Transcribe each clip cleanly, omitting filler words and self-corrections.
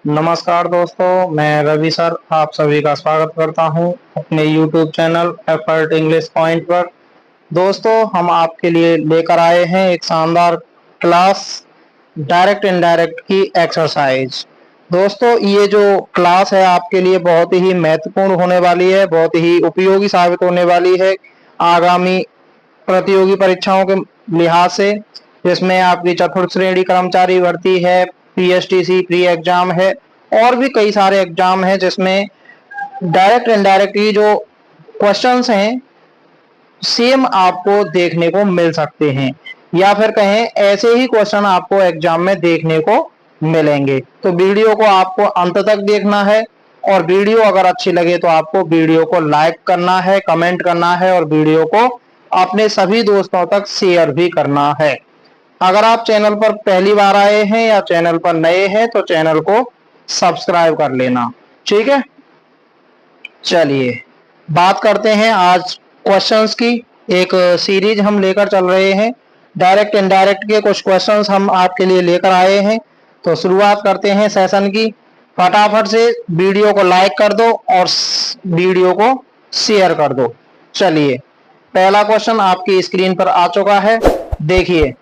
नमस्कार दोस्तों, मैं रवि सर आप सभी का स्वागत करता हूं अपने YouTube channel effort English point पर। दोस्तों, हम आपके लिए लेकर आए हैं एक शानदार क्लास डायरेक्ट इनडायरेक्ट की एक्सरसाइज। दोस्तों, ये जो क्लास है आपके लिए बहुत ही महत्वपूर्ण होने वाली है, बहुत ही उपयोगी साबित होने वाली है आगामी प्रतियोगी परीक्षाओं के लिहाज से, जिसमें आपकी चतुर्थ श्रेणी कर्मचारी भर्ती है, पीएसटीसी प्री एग्जाम है और भी कई सारे एग्जाम हैं जिसमें डायरेक्ट इनडायरेक्टली जो क्वेश्चंस हैं सेम आपको देखने को मिल सकते हैं, या फिर कहें ऐसे ही क्वेश्चन आपको एग्जाम में देखने को मिलेंगे। तो वीडियो को आपको अंत तक देखना है और वीडियो अगर अच्छी लगे तो आपको वीडियो को लाइक करना है, कमेंट करना है और वीडियो को अपने सभी दोस्तों तक शेयर भी करना है। अगर आप चैनल पर पहली बार आए हैं या चैनल पर नए हैं तो चैनल को सब्सक्राइब कर लेना, ठीक है। चलिए बात करते हैं आज क्वेश्चंस की। एक सीरीज हम लेकर चल रहे हैं, डायरेक्ट इनडायरेक्ट के कुछ क्वेश्चंस हम आपके लिए लेकर आए हैं। तो शुरुआत करते हैं सेशन की। फटाफट से वीडियो को लाइक कर दो और वीडियो को शेयर कर दो। चलिए, पहला क्वेश्चन आपकी स्क्रीन पर आ चुका है, देखिए।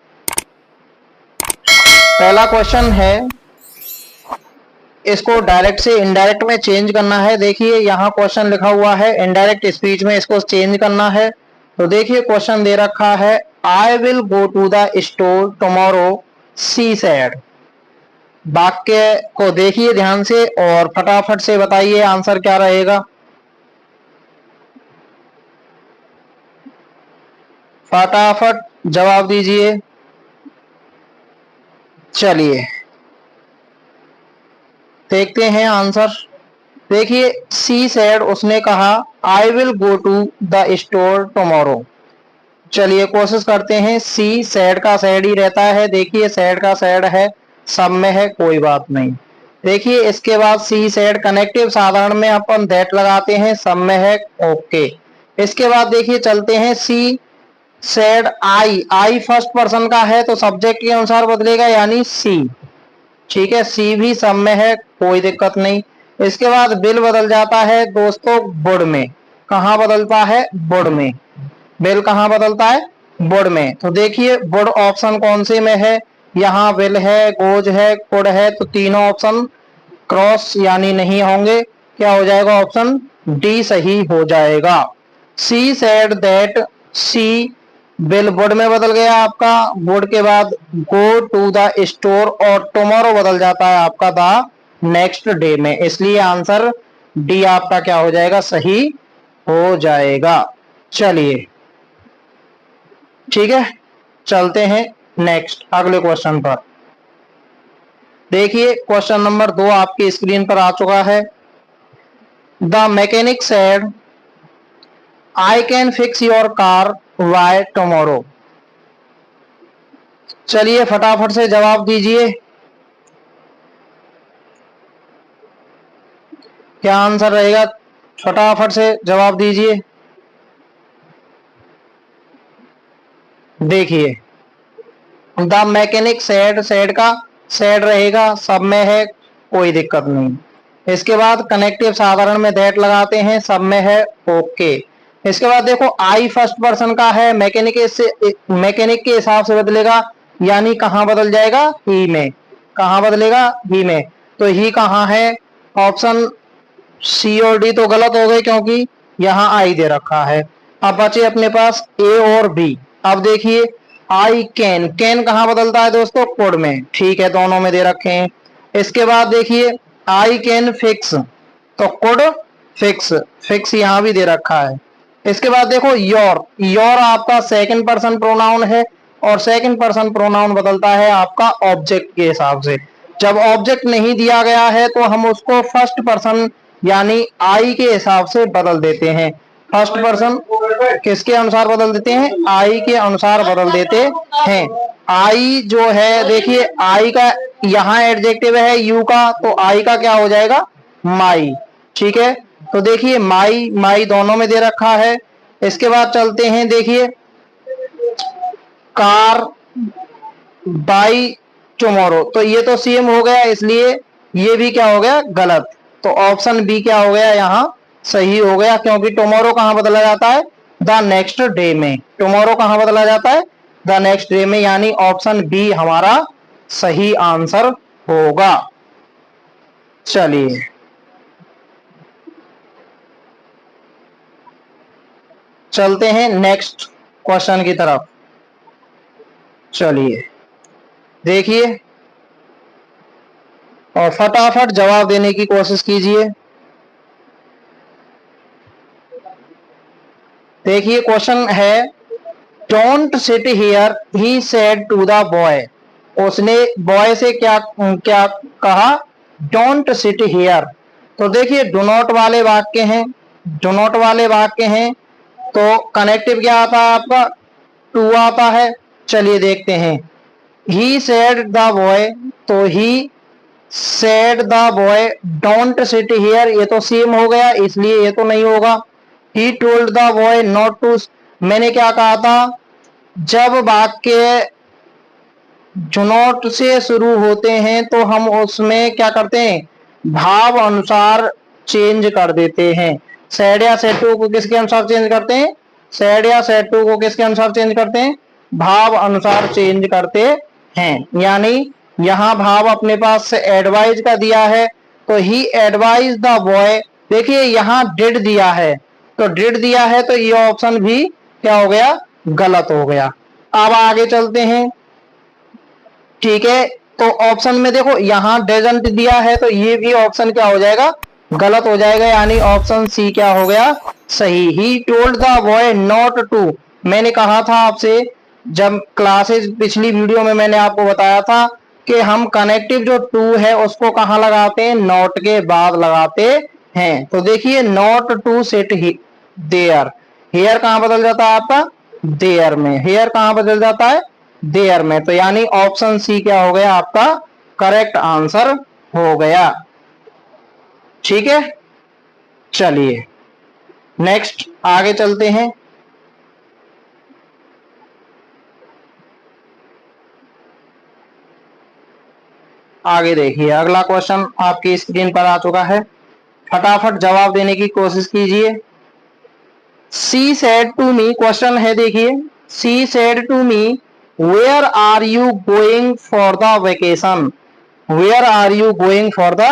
पहला क्वेश्चन है, इसको डायरेक्ट से इनडायरेक्ट में चेंज करना है। देखिए यहाँ क्वेश्चन लिखा हुआ है इनडायरेक्ट स्पीच में इसको चेंज करना है। तो देखिए क्वेश्चन दे रखा है, I will go to the store tomorrow she said. वाक्य को देखिए ध्यान से और फटाफट से बताइए आंसर क्या रहेगा। फटाफट जवाब दीजिए। चलिए देखते हैं आंसर। देखिए सी सेड, उसने कहा I will go to the store tomorrow. चलिए कोशिश करते हैं। सी सेड का सेड ही रहता है, देखिए सेड का सेड है, सब में है, कोई बात नहीं। देखिए इसके बाद सी सेड कनेक्टिव साधारण में अपन दैट लगाते हैं, सब में है, ओके। इसके बाद देखिए चलते हैं, she said I, I first person का है तो सब्जेक्ट के अनुसार बदलेगा यानी सी, ठीक है। सी भी सब में है, कोई दिक्कत नहीं। इसके बाद बिल बदल जाता है दोस्तों बुड में। कहाँ बदलता है? बुड में। बिल कहाँ बदलता है? बुड में। तो देखिए बुड ऑप्शन कौन से में है? यहाँ बिल है, गोज है, कुड है, तो तीनों ऑप्शन क्रॉस यानी नहीं होंगे। क्या हो जाएगा? ऑप्शन डी सही हो जाएगा। She said that she, will would में बदल गया आपका। वुड के बाद गो टू द स्टोर और टुमारो बदल जाता है आपका द नेक्स्ट डे में, इसलिए आंसर डी आपका क्या हो जाएगा? सही हो जाएगा। चलिए ठीक है, चलते हैं नेक्स्ट अगले क्वेश्चन पर। देखिए क्वेश्चन नंबर 2 आपकी स्क्रीन पर आ चुका है। The mechanic said I can fix your car by tomorrow. चलिए फटाफट से जवाब दीजिए, क्या आंसर रहेगा? फटाफट से जवाब दीजिए। देखिए द मैकेनिक सेड, सेड का सेड रहेगा, सब में है, कोई दिक्कत नहीं। इसके बाद कनेक्टिव साधारण में दैट लगाते हैं, सब में है, ओके। इसके बाद देखो आई फर्स्ट पर्सन का है, मैकेनिक से मैकेनिक के हिसाब से बदलेगा यानी कहाँ बदल जाएगा? ही में। कहाँ बदलेगा? ही में। तो ही कहाँ है? ऑप्शन सी और डी तो गलत हो गए क्योंकि यहाँ आई दे रखा है। अब बचे अपने पास ए और बी। अब देखिए आई कैन, कैन कहाँ बदलता है दोस्तों? कोड में, ठीक है, दोनों में दे रखे हैं। इसके बाद देखिए आई कैन फिक्स, तो कोड फिक्स, फिक्स यहाँ भी दे रखा है। इसके बाद देखो योर, योर आपका सेकंड पर्सन प्रोनाउन है और सेकंड पर्सन प्रोनाउन बदलता है आपका ऑब्जेक्ट के हिसाब से। जब ऑब्जेक्ट नहीं दिया गया है तो हम उसको फर्स्ट पर्सन यानी आई के हिसाब से बदल देते हैं। फर्स्ट पर्सन किसके अनुसार बदल देते हैं? आई के अनुसार बदल देते हैं। आई जो है देखिए आई का यहाँ एडजेक्टिव है यू का, तो आई का क्या हो जाएगा? माई, ठीक है। तो देखिए माई माई दोनों में दे रखा है। इसके बाद चलते हैं, देखिए कार बाई टुमारो, तो ये तो सेम हो गया, इसलिए ये भी क्या हो गया, गलत। तो ऑप्शन बी क्या हो गया यहाँ, सही हो गया, क्योंकि टुमारो कहां बदला जाता है, द नेक्स्ट डे में। टुमारो कहां बदला जाता है, द नेक्स्ट डे में, यानी ऑप्शन बी हमारा सही आंसर होगा। चलिए चलते हैं नेक्स्ट क्वेश्चन की तरफ। चलिए देखिए और फटाफट जवाब देने की कोशिश कीजिए। देखिए क्वेश्चन है, don't sit here he said to the boy. उसने बॉय से क्या क्या कहा, डोंट सिट हियर। तो देखिए डू नॉट वाले वाक्य हैं, डू नॉट वाले वाक्य हैं, तो कनेक्टिव क्या आता है आपका, टू आता है। चलिए देखते हैं, ही सेड द बॉय, तो he said the boy don't sit here, ये तो सेम हो गया, इसलिए ये तो नहीं होगा। He told the boy not to, मैंने क्या कहा था, जब वाक्य जुनोट से शुरू होते हैं तो हम उसमें क्या करते हैं, भाव अनुसार चेंज कर देते हैं। सैड या सेटू को किसके अनुसार चेंज करते हैं, सैड या सेटू को किसके अनुसार चेंज करते हैं, भाव अनुसार चेंज करते हैं। यानी यहाँ भाव अपने पास से एडवाइज का दिया है, तो ही एडवाइज द बॉय। देखिए यहाँ डिड दिया है, तो डिड दिया है, तो ये ऑप्शन भी क्या हो गया, गलत हो गया। अब आगे चलते हैं, ठीक है। तो ऑप्शन में देखो यहाँ डजंट दिया है, तो ये भी ऑप्शन क्या हो जाएगा, गलत हो जाएगा, यानी ऑप्शन सी क्या हो गया, सही। He told the boy not to, मैंने कहा था आपसे जब क्लासेस पिछली वीडियो में मैंने आपको बताया था कि हम कनेक्टिव जो टू है उसको कहाँ लगाते हैं, नॉट के बाद लगाते हैं। तो देखिए not to sit there, here कहाँ बदल जाता है आपका, देयर में, हेयर कहाँ बदल जाता है, देयर में। तो यानी ऑप्शन सी क्या हो गया आपका करेक्ट आंसर हो गया। ठीक है, चलिए नेक्स्ट आगे चलते हैं। आगे देखिए अगला क्वेश्चन आपकी स्क्रीन पर आ चुका है, फटाफट जवाब देने की कोशिश कीजिए। She said to me, question है देखिए, she said to me where are you going for the vacation, where are you going for the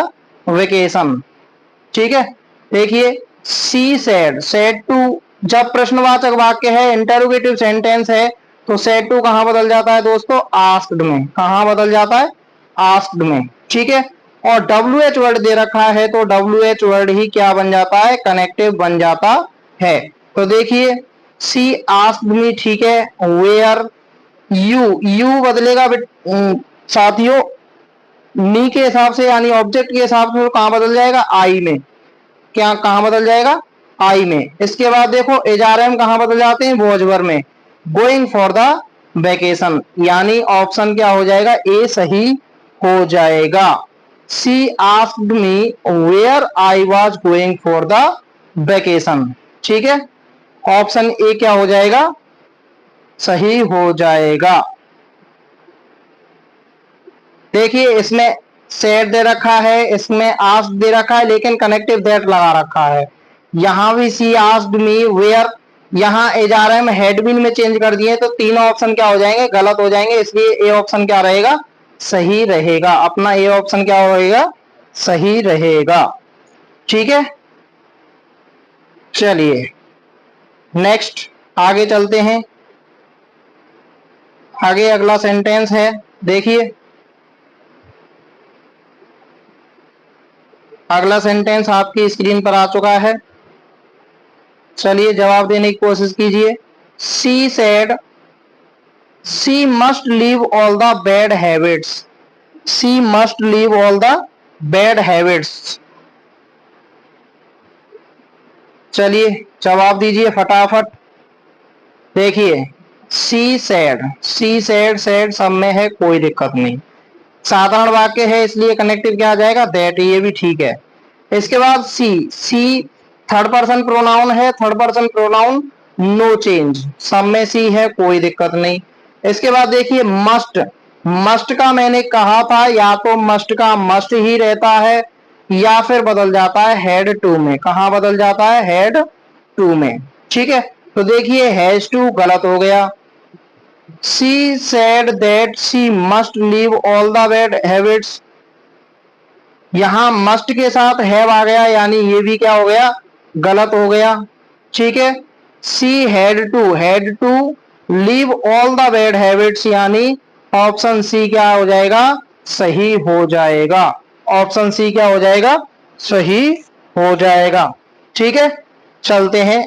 vacation. ठीक है, देखिए सी सेड, सेड टू जब प्रश्नवाचक वाक्य है, इंटरोगेटिव सेंटेंस है, तो सेड टू कहां बदल जाता है दोस्तों, आस्क्ड में, कहां बदल जाता है, आस्क्ड में। ठीक है, और डब्ल्यू एच वर्ड दे रखा है, तो डब्ल्यू एच वर्ड ही क्या बन जाता है, कनेक्टिव बन जाता है। तो देखिए सी आस्क्ड मी, ठीक है, वेयर, यू, यू बदलेगा साथियों नी के हिसाब से, यानी ऑब्जेक्ट के हिसाब से, तो कहां बदल जाएगा, आई में, क्या कहां बदल जाएगा, आई में। इसके बाद देखो एचआरएम कहां बदल जाते हैं, वॉजवर में, गोइंग फॉर द वेकेशन, यानी ऑप्शन क्या हो जाएगा, ए सही हो जाएगा। She asked me where I was going for the vacation. ठीक है, ऑप्शन ए क्या हो जाएगा, सही हो जाएगा। देखिए इसमें सेड दे रखा है, इसमें आस्क्ड दे रखा है, लेकिन कनेक्टिव दैट लगा रखा है। यहां भी सी आस्क्ड मी वेयर, यहां एचआरएम हैड बीन में चेंज कर दिए, तो तीनों ऑप्शन क्या हो जाएंगे, गलत हो जाएंगे, इसलिए ए ऑप्शन क्या रहेगा, सही रहेगा। अपना ए ऑप्शन क्या होगा, सही रहेगा। ठीक है, चलिए नेक्स्ट आगे चलते हैं। आगे अगला सेंटेंस है, देखिए अगला सेंटेंस आपकी स्क्रीन पर आ चुका है, चलिए जवाब देने की कोशिश कीजिए। She said she must leave all the bad habits, she must leave all the bad habits. चलिए जवाब दीजिए फटाफट। देखिए she said, she said, said सब में है, कोई दिक्कत नहीं, साधारण वाक्य है, इसलिए कनेक्टिव क्या आ जाएगा, दैट, ये भी ठीक है। इसके बाद she, she third person pronoun है, third person pronoun no change, सब में सी है, कोई दिक्कत नहीं। इसके बाद देखिए मस्ट, मस्ट का मैंने कहा था या तो मस्ट का मस्ट ही रहता है या फिर बदल जाता है हैड टू में। कहां बदल जाता है? हैड टू में। ठीक है, तो देखिए हैज टू गलत हो गया। She said that she must leave all the bad habits, यहां मस्ट के साथ हैव आ गया, यानी ये भी क्या हो गया? गलत हो गया। ठीक है, she had to leave all the bad habits, यानी ऑप्शन सी क्या हो जाएगा? सही हो जाएगा। ऑप्शन सी क्या हो जाएगा? सही हो जाएगा। ठीक है, चलते हैं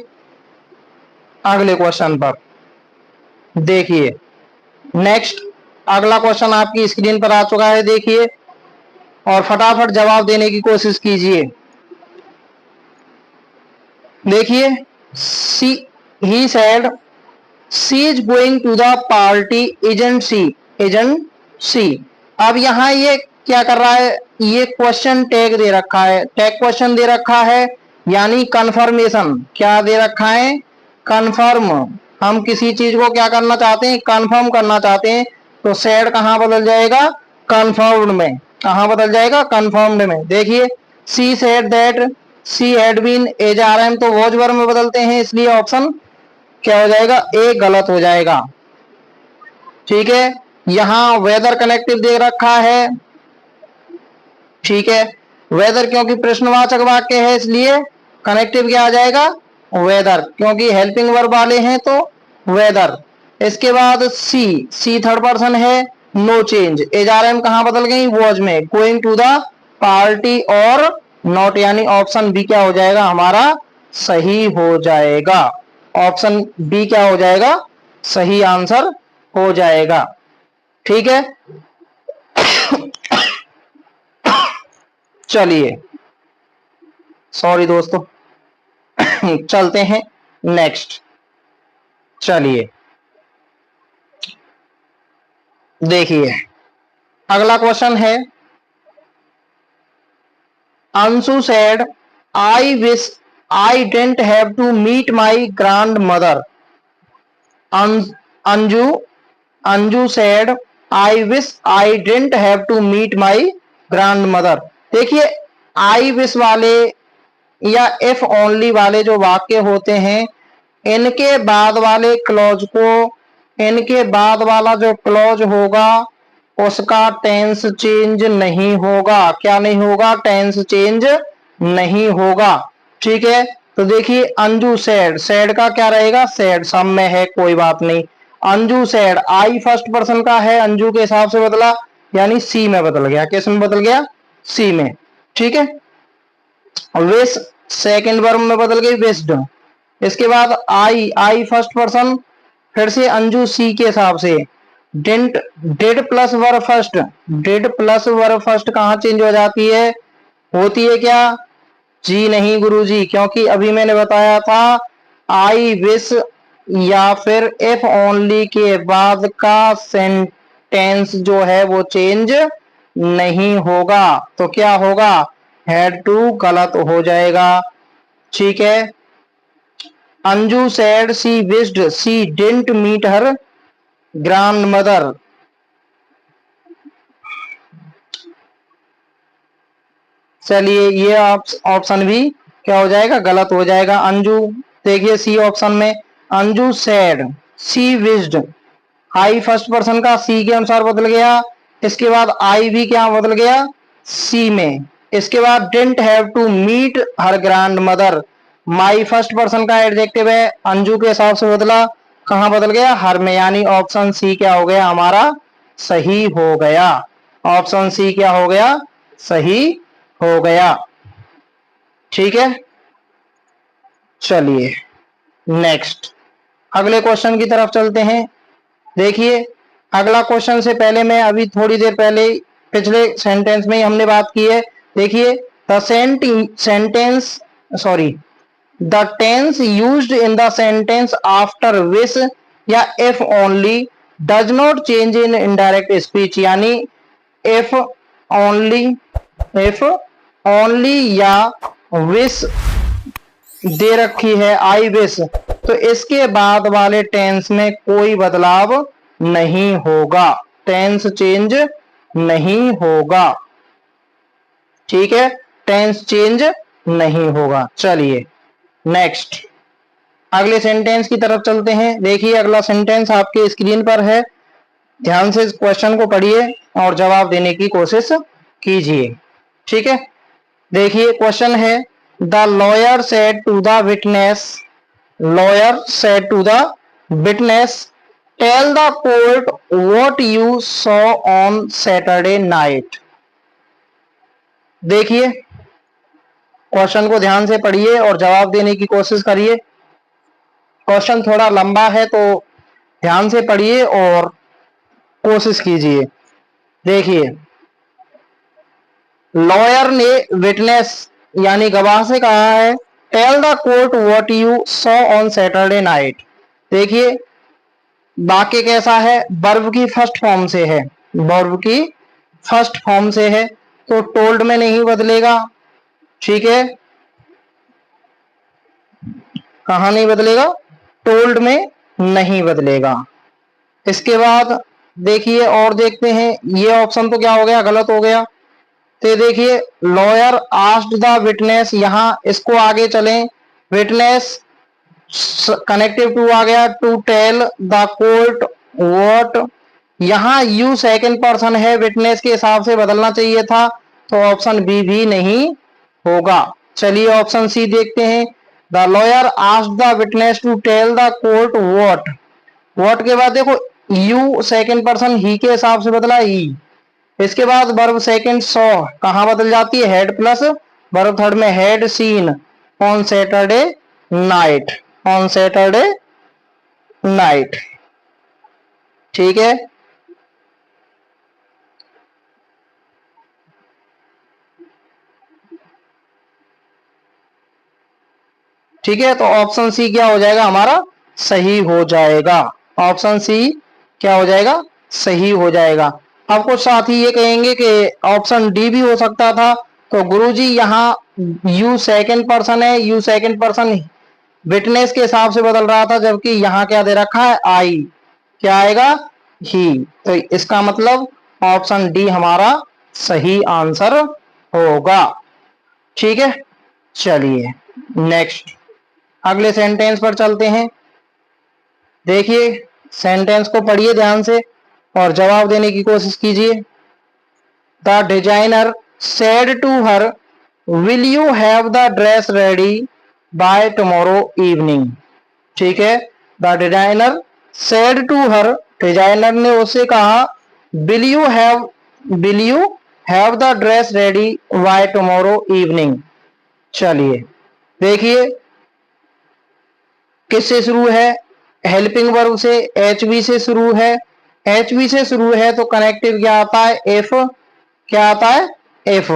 अगले क्वेश्चन पर। देखिए नेक्स्ट अगला क्वेश्चन आपकी स्क्रीन पर आ चुका है, देखिए और फटाफट जवाब देने की कोशिश कीजिए। देखिए she he said she is going to the party isn't she. अब यहां ये क्या कर रहा है? ये क्वेश्चन टैग दे रखा है, टैग क्वेश्चन दे रखा है, यानी कंफर्मेशन क्या दे रखा है? कंफर्म। हम किसी चीज को क्या करना चाहते हैं? कंफर्म करना चाहते हैं। तो सेड कहां बदल जाएगा? कंफर्म्ड में। कहां बदल जाएगा? कंफर्म्ड में। देखिए she said that she had been is are am, तो वॉज वर्ब में बदलते हैं, इसलिए ऑप्शन क्या हो जाएगा? ए गलत हो जाएगा। ठीक है, यहां वेदर कनेक्टिव दे रखा है। ठीक है, वेदर क्योंकि प्रश्नवाचक वाक्य है इसलिए कनेक्टिव क्या आ जाएगा? वेदर, क्योंकि हेल्पिंग वर्ब वाले हैं तो वेदर। इसके बाद सी थर्ड पर्सन है, नो चेंज। एजआरएम कहां बदल गई? वॉज में। गोइंग टू द पार्टी और नॉट, यानी ऑप्शन बी क्या हो जाएगा? हमारा सही हो जाएगा। ऑप्शन बी क्या हो जाएगा? सही आंसर हो जाएगा। ठीक है, चलिए सॉरी दोस्तों चलते हैं नेक्स्ट। चलिए देखिए अगला क्वेश्चन है, Anshu said I wish I didn't have to meet my grandmother. Anju Anju said I wish I didn't have to meet my grandmother. देखिए आई विश वाले या इफ ओनली वाले जो वाक्य होते हैं, इनके बाद वाले क्लॉज को, इनके बाद वाला जो क्लॉज होगा उसका टेंस चेंज नहीं होगा। क्या नहीं होगा? टेंस चेंज नहीं होगा। ठीक है, तो देखिए अंजू सेड का क्या रहेगा? सेड सम में है, कोई बात नहीं। अंजू सेड आई फर्स्ट पर्सन का है, अंजू के हिसाब से बदला, यानी सी में बदल गया। किस में बदल गया? सी में। ठीक है, विश सेकंड वर्ब में बदल गई विश्ड। इसके बाद आई फर्स्ट पर्सन, फिर से अंजू सी के हिसाब से। Did plus verb first, did plus verb first कहां चेंज हो जाती है? होती है क्या? जी नहीं गुरुजी, क्योंकि अभी मैंने बताया था आई विश या फिर इफ ओनली के बाद का सेंटेंस जो है वो चेंज नहीं होगा। तो क्या होगा? हैड टू गलत हो जाएगा। ठीक है, Anju said she wished she didn't meet her grandmother. चलिए ये ऑप्शन भी क्या हो जाएगा? गलत हो जाएगा। अंजू, देखिए सी ऑप्शन में अंजू सेड सी विश्ड, आई फर्स्ट पर्सन का सी के अनुसार बदल गया। इसके बाद आई भी क्या बदल गया? सी में। इसके बाद didn't have to meet her grandmother, my first person का एडजेक्टिव है, अंजू के हिसाब से बदला, कहां बदल गया? हर में, यानी ऑप्शन सी क्या हो गया? हमारा सही हो गया। ऑप्शन सी क्या हो गया? सही हो गया। ठीक है, चलिए नेक्स्ट अगले क्वेश्चन की तरफ चलते हैं। देखिए अगला क्वेश्चन से पहले मैं अभी थोड़ी देर पहले पिछले सेंटेंस में ही हमने बात की है। देखिए the sentence sorry the tense used in the sentence after wish या if only does not change in indirect speech, यानी इफ ओनली या विश दे रखी है आई विश, तो इसके बाद वाले टेंस में कोई बदलाव नहीं होगा। टेंस चेंज नहीं होगा। ठीक है, टेंस चेंज नहीं होगा। चलिए नेक्स्ट अगले सेंटेंस की तरफ चलते हैं। देखिए अगला सेंटेंस आपके स्क्रीन पर है, ध्यान से इस क्वेश्चन को पढ़िए और जवाब देने की कोशिश कीजिए। ठीक है, देखिए क्वेश्चन है, the lawyer said to the witness, lawyer said to the witness, tell the court what you saw on Saturday night. देखिए क्वेश्चन को ध्यान से पढ़िए और जवाब देने की कोशिश करिए। क्वेश्चन थोड़ा लंबा है तो ध्यान से पढ़िए और कोशिश कीजिए। देखिए लॉयर ने विटनेस यानी गवाह से कहा है, tell the court what you saw on Saturday night. देखिए वाक्य कैसा है, वर्ब की फर्स्ट फॉर्म से है, वर्ब की फर्स्ट फॉर्म से है तो टोल्ड में नहीं बदलेगा। ठीक है, कहां नहीं बदलेगा, टोल्ड में नहीं बदलेगा। इसके बाद देखिए और देखते हैं, ये ऑप्शन तो क्या हो गया, गलत हो गया। तो देखिए लॉयर आस्क्ड द विटनेस, यहां इसको आगे चलें, विटनेस कनेक्टिव टू आ गया, to tell the court what, यहां यू सेकंड पर्सन है, विटनेस के हिसाब से बदलना चाहिए था, तो ऑप्शन बी भी नहीं होगा। चलिए ऑप्शन सी देखते हैं, the lawyer asked the witness to tell the court what, what के बाद देखो यू सेकंड पर्सन ही के हिसाब से बदला ही, इसके बाद वर्ब सेकंड सॉ कहां बदल जाती है, हेड प्लस वर्ब थर्ड में had seen on Saturday night, on Saturday night. ठीक है, ठीक है, तो ऑप्शन सी क्या हो जाएगा हमारा, सही हो जाएगा। ऑप्शन सी क्या हो जाएगा, सही हो जाएगा। अब कुछ साथी ये कहेंगे कि ऑप्शन डी भी हो सकता था, तो गुरुजी यहाँ यू सेकंड पर्सन है, यू सेकंड पर्सन विटनेस के हिसाब से बदल रहा था, जबकि यहाँ क्या दे रखा है, आई, क्या आएगा, ही, तो इसका मतलब ऑप्शन डी हमारा सही आंसर होगा। ठीक है, चलिए नेक्स्ट अगले सेंटेंस पर चलते हैं। देखिए सेंटेंस को पढ़िए ध्यान से और जवाब देने की कोशिश कीजिए। The designer said to her, will you have the dress ready by tomorrow evening. ठीक है, the designer said to her, designer ने उससे कहा, will you have the dress ready by tomorrow evening. चलिए देखिए किससे शुरू है, हेल्पिंग वर्ब से, एच बी से शुरू है, एच बी से शुरू है तो कनेक्टिव क्या आता है, एफ, क्या आता है, एफ।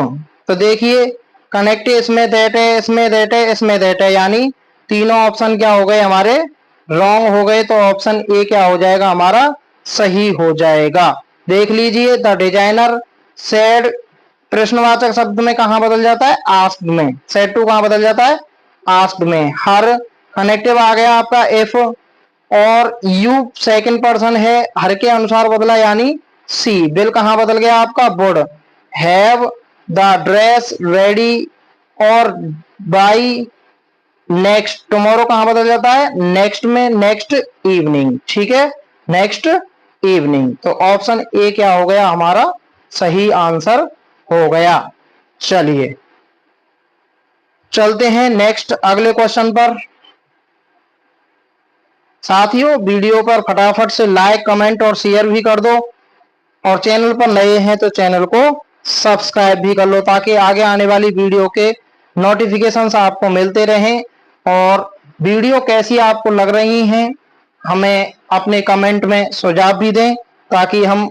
तो देखिए कनेक्टिव इसमें दैट है, इसमें दैट है, इसमें दैट है, यानी तीनों ऑप्शन क्या हो गए हमारे, रॉन्ग हो गए, तो ऑप्शन ए क्या हो जाएगा हमारा, सही हो जाएगा। देख लीजिए द डिजाइनर सेड प्रश्नवाचक शब्द में कहां बदल जाता है, आस्क्ड में, सेड टू कहां बदल जाता है, आस्क्ड में, हर कनेक्टिव आ गया आपका एफ, और यू सेकंड पर्सन है, हर के अनुसार बदला यानी सी, बिल कहां बदल गया आपका, would, have the dress ready और बाई नेक्स्ट, टुमारो कहां बदल जाता है, नेक्स्ट में, नेक्स्ट इवनिंग। ठीक है, नेक्स्ट इवनिंग, तो ऑप्शन ए क्या हो गया हमारा, सही आंसर हो गया। चलिए चलते हैं नेक्स्ट अगले क्वेश्चन पर। साथियों वीडियो पर फटाफट से लाइक कमेंट और शेयर भी कर दो, और चैनल पर नए हैं तो चैनल को सब्सक्राइब भी कर लो, ताकि आगे आने वाली वीडियो के नोटिफिकेशंस आपको मिलते रहें। और वीडियो कैसी आपको लग रही हैं हमें अपने कमेंट में सुझाव भी दें, ताकि हम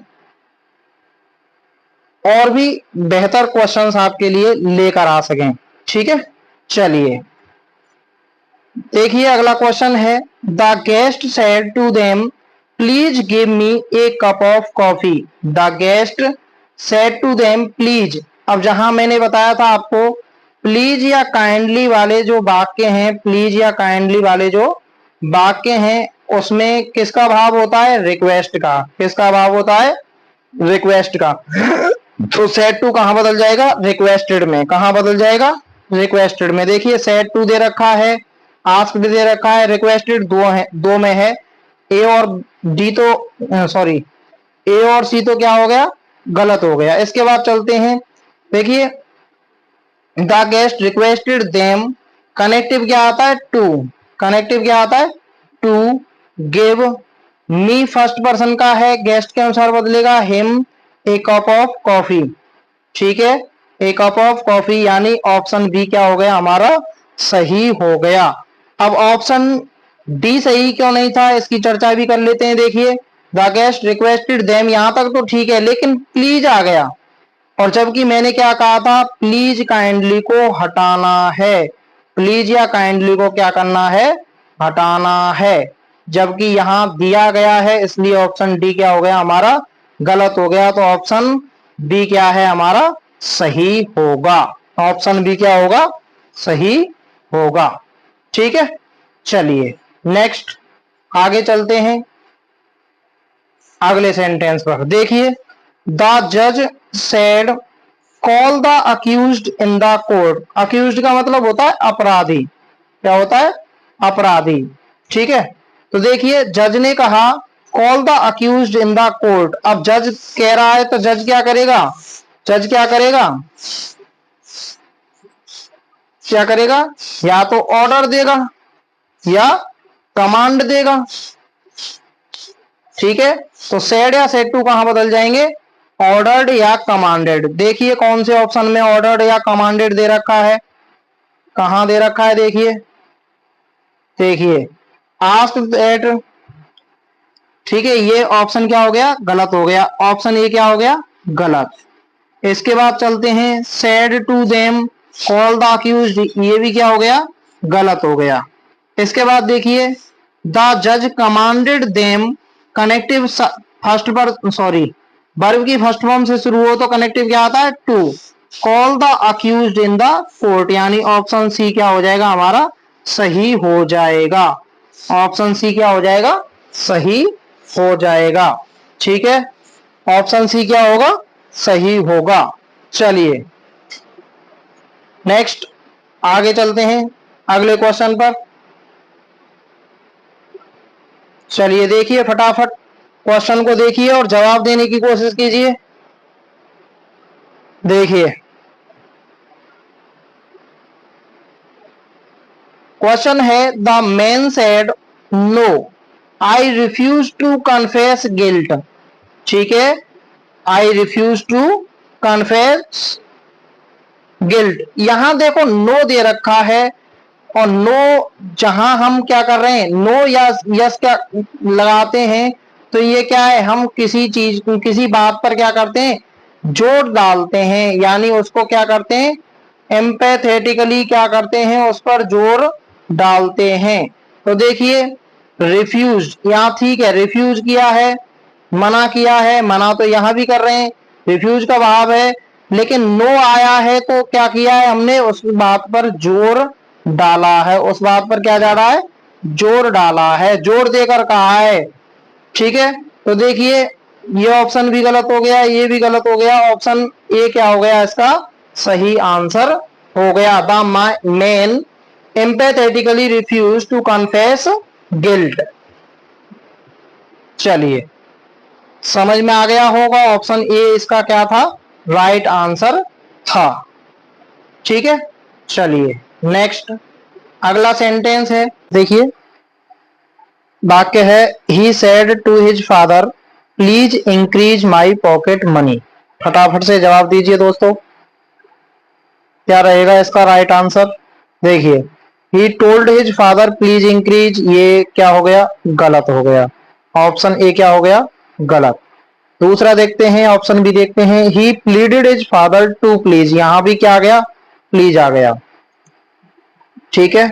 और भी बेहतर क्वेश्चंस आपके लिए लेकर आ सकें। ठीक है, चलिए देखिए अगला क्वेश्चन है, the guest said to them please give me a cup of coffee. The guest said to them please, अब जहां मैंने बताया था आपको प्लीज या काइंडली वाले जो वाक्य हैं, प्लीज या काइंडली वाले जो वाक्य हैं उसमें किसका भाव होता है, रिक्वेस्ट का, किसका भाव होता है, रिक्वेस्ट का। तो सेड टू कहां बदल जाएगा, रिक्वेस्टेड में। कहां बदल जाएगा, रिक्वेस्टेड में। देखिए सेड टू दे रखा है, आस्क्ड दे रखा है, रिक्वेस्टेड दो है, दो में है। ए और डी तो सॉरी, ए और सी तो क्या हो गया, गलत हो गया। इसके बाद चलते हैं, देखिए the guest requested them, connective क्या आता है, टू। कनेक्टिव क्या आता है, to give me first person का है, गेस्ट के अनुसार बदलेगा him a cup of coffee. ठीक है, ए कप ऑफ कॉफी, यानी ऑप्शन बी क्या हो गया हमारा, सही हो गया। अब ऑप्शन डी सही क्यों नहीं था, इसकी चर्चा भी कर लेते हैं। देखिए द गेस्ट रिक्वेस्टेड देम, यहां तक तो ठीक है, लेकिन प्लीज आ गया, और जबकि मैंने क्या कहा था, प्लीज काइंडली को हटाना है। प्लीज या काइंडली को क्या करना है, हटाना है। जबकि यहां दिया गया है, इसलिए ऑप्शन डी क्या हो गया हमारा, गलत हो गया। तो ऑप्शन बी क्या है हमारा, सही होगा। ऑप्शन बी क्या होगा, सही होगा। ठीक है, चलिए नेक्स्ट आगे चलते हैं अगले सेंटेंस पर। देखिए द जज said call the accused in the court. Accused का मतलब होता है अपराधी, क्या होता है, अपराधी। ठीक है, तो देखिए जज ने कहा call the accused in the court. अब जज कह रहा है तो जज क्या करेगा, जज क्या करेगा, क्या करेगा, या तो ऑर्डर देगा या कमांड देगा। ठीक है, तो सेड या सेड टू कहां बदल जाएंगे, ऑर्डर्ड या कमांडेड। देखिए कौन से ऑप्शन में ऑर्डर्ड या कमांडेड दे रखा है, कहां दे रखा है, देखिए देखिए आस्क दैट। ठीक है, ये ऑप्शन क्या हो गया, गलत हो गया। ऑप्शन ए क्या हो गया, गलत। इसके बाद चलते हैं said to them call the accused, ये भी क्या हो गया, गलत हो गया। इसके बाद देखिए द जज कमांडेड देम, कनेक्टिव फर्स्ट पर सॉरी वर्ब की फर्स्ट फॉर्म से शुरू हो तो कनेक्टिव क्या आता है, to. Call the accused in the court, यानी ऑप्शन सी क्या हो जाएगा हमारा, सही हो जाएगा। ऑप्शन सी क्या हो जाएगा, सही हो जाएगा। ठीक है, ऑप्शन सी क्या होगा, सही होगा। चलिए नेक्स्ट आगे चलते हैं अगले क्वेश्चन पर। चलिए देखिए फटाफट क्वेश्चन को देखिए और जवाब देने की कोशिश कीजिए। देखिए क्वेश्चन है the man said no I refuse to confess guilt. ठीक है, I refuse to confess guilt. यहां देखो नो दे रखा है, और नो जहां हम क्या कर रहे हैं, नो या यस क्या लगाते हैं, तो ये क्या है, हम किसी चीज किसी बात पर क्या करते हैं, जोर डालते हैं, यानी उसको क्या करते हैं, एम्पैथेटिकली क्या करते हैं, उस पर जोर डालते हैं। तो देखिए रिफ्यूज, यहाँ ठीक है, रिफ्यूज किया है, मना किया है, मना तो यहां भी कर रहे हैं, रिफ्यूज का भाव है, लेकिन नो आया है तो क्या किया है हमने, उस बात पर जोर डाला है, उस बात पर क्या जा रहा है, जोर डाला है, जोर देकर कहा है। ठीक है, तो देखिए ये ऑप्शन भी गलत हो गया, ये भी गलत हो गया। ऑप्शन ए क्या हो गया, इसका सही आंसर हो गया। The man empathetically refuse to confess guilt. चलिए समझ में आ गया होगा, ऑप्शन ए इसका क्या था, राइट आंसर था। ठीक है, चलिए नेक्स्ट अगला सेंटेंस है। देखिए वाक्य है he said to his father please increase my pocket money. फटाफट से जवाब दीजिए दोस्तों, क्या रहेगा इसका राइट आंसर। देखिए he told his father please increase, ये क्या हो गया, गलत हो गया। ऑप्शन ए क्या हो गया, गलत। दूसरा देखते हैं, ऑप्शन बी देखते हैं, he pleaded his father to please, यहां भी क्या आ गया, प्लीज आ गया। ठीक है,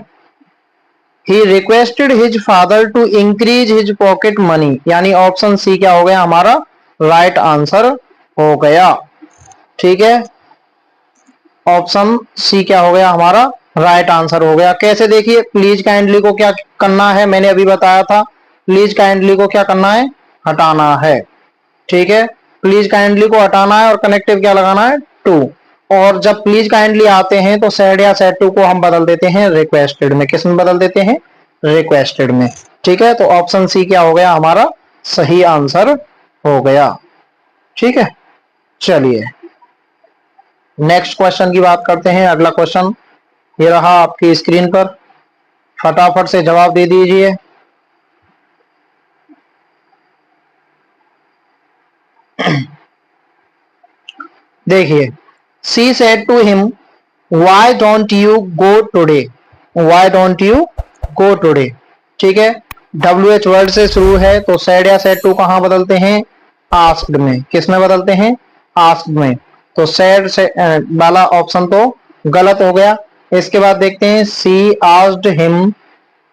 he requested his father to increase his pocket money, यानी ऑप्शन सी क्या हो गया हमारा, राइट आंसर हो गया। ठीक है, ऑप्शन सी क्या हो गया हमारा, राइट आंसर हो गया। कैसे, देखिए प्लीज काइंडली को क्या करना है, मैंने अभी बताया था, प्लीज काइंडली को क्या करना है, हटाना है। ठीक है, प्लीज काइंडली को हटाना है और कनेक्टिव क्या लगाना है, टू। और जब प्लीज काइंडली आते हैं तो सैड या सैड टू को हम बदल देते हैं रिक्वेस्टेड में। किस में बदल देते हैं, रिक्वेस्टेड में। ठीक है, तो ऑप्शन सी क्या हो गया हमारा सही आंसर हो गया। ठीक है, चलिए नेक्स्ट क्वेश्चन की बात करते हैं। अगला क्वेश्चन ये रहा आपकी स्क्रीन पर, फटाफट से जवाब दे दीजिए। देखिए, she said to him why don't you go today, why don't you go today. ठीक है, WH वर्ड से शुरू है तो सैड या सैड टू कहां बदलते हैं, आस्क्ड में। किस में बदलते हैं, आस्क्ड में। तो सैड से वाला ऑप्शन तो गलत हो गया। इसके बाद देखते हैं she asked him,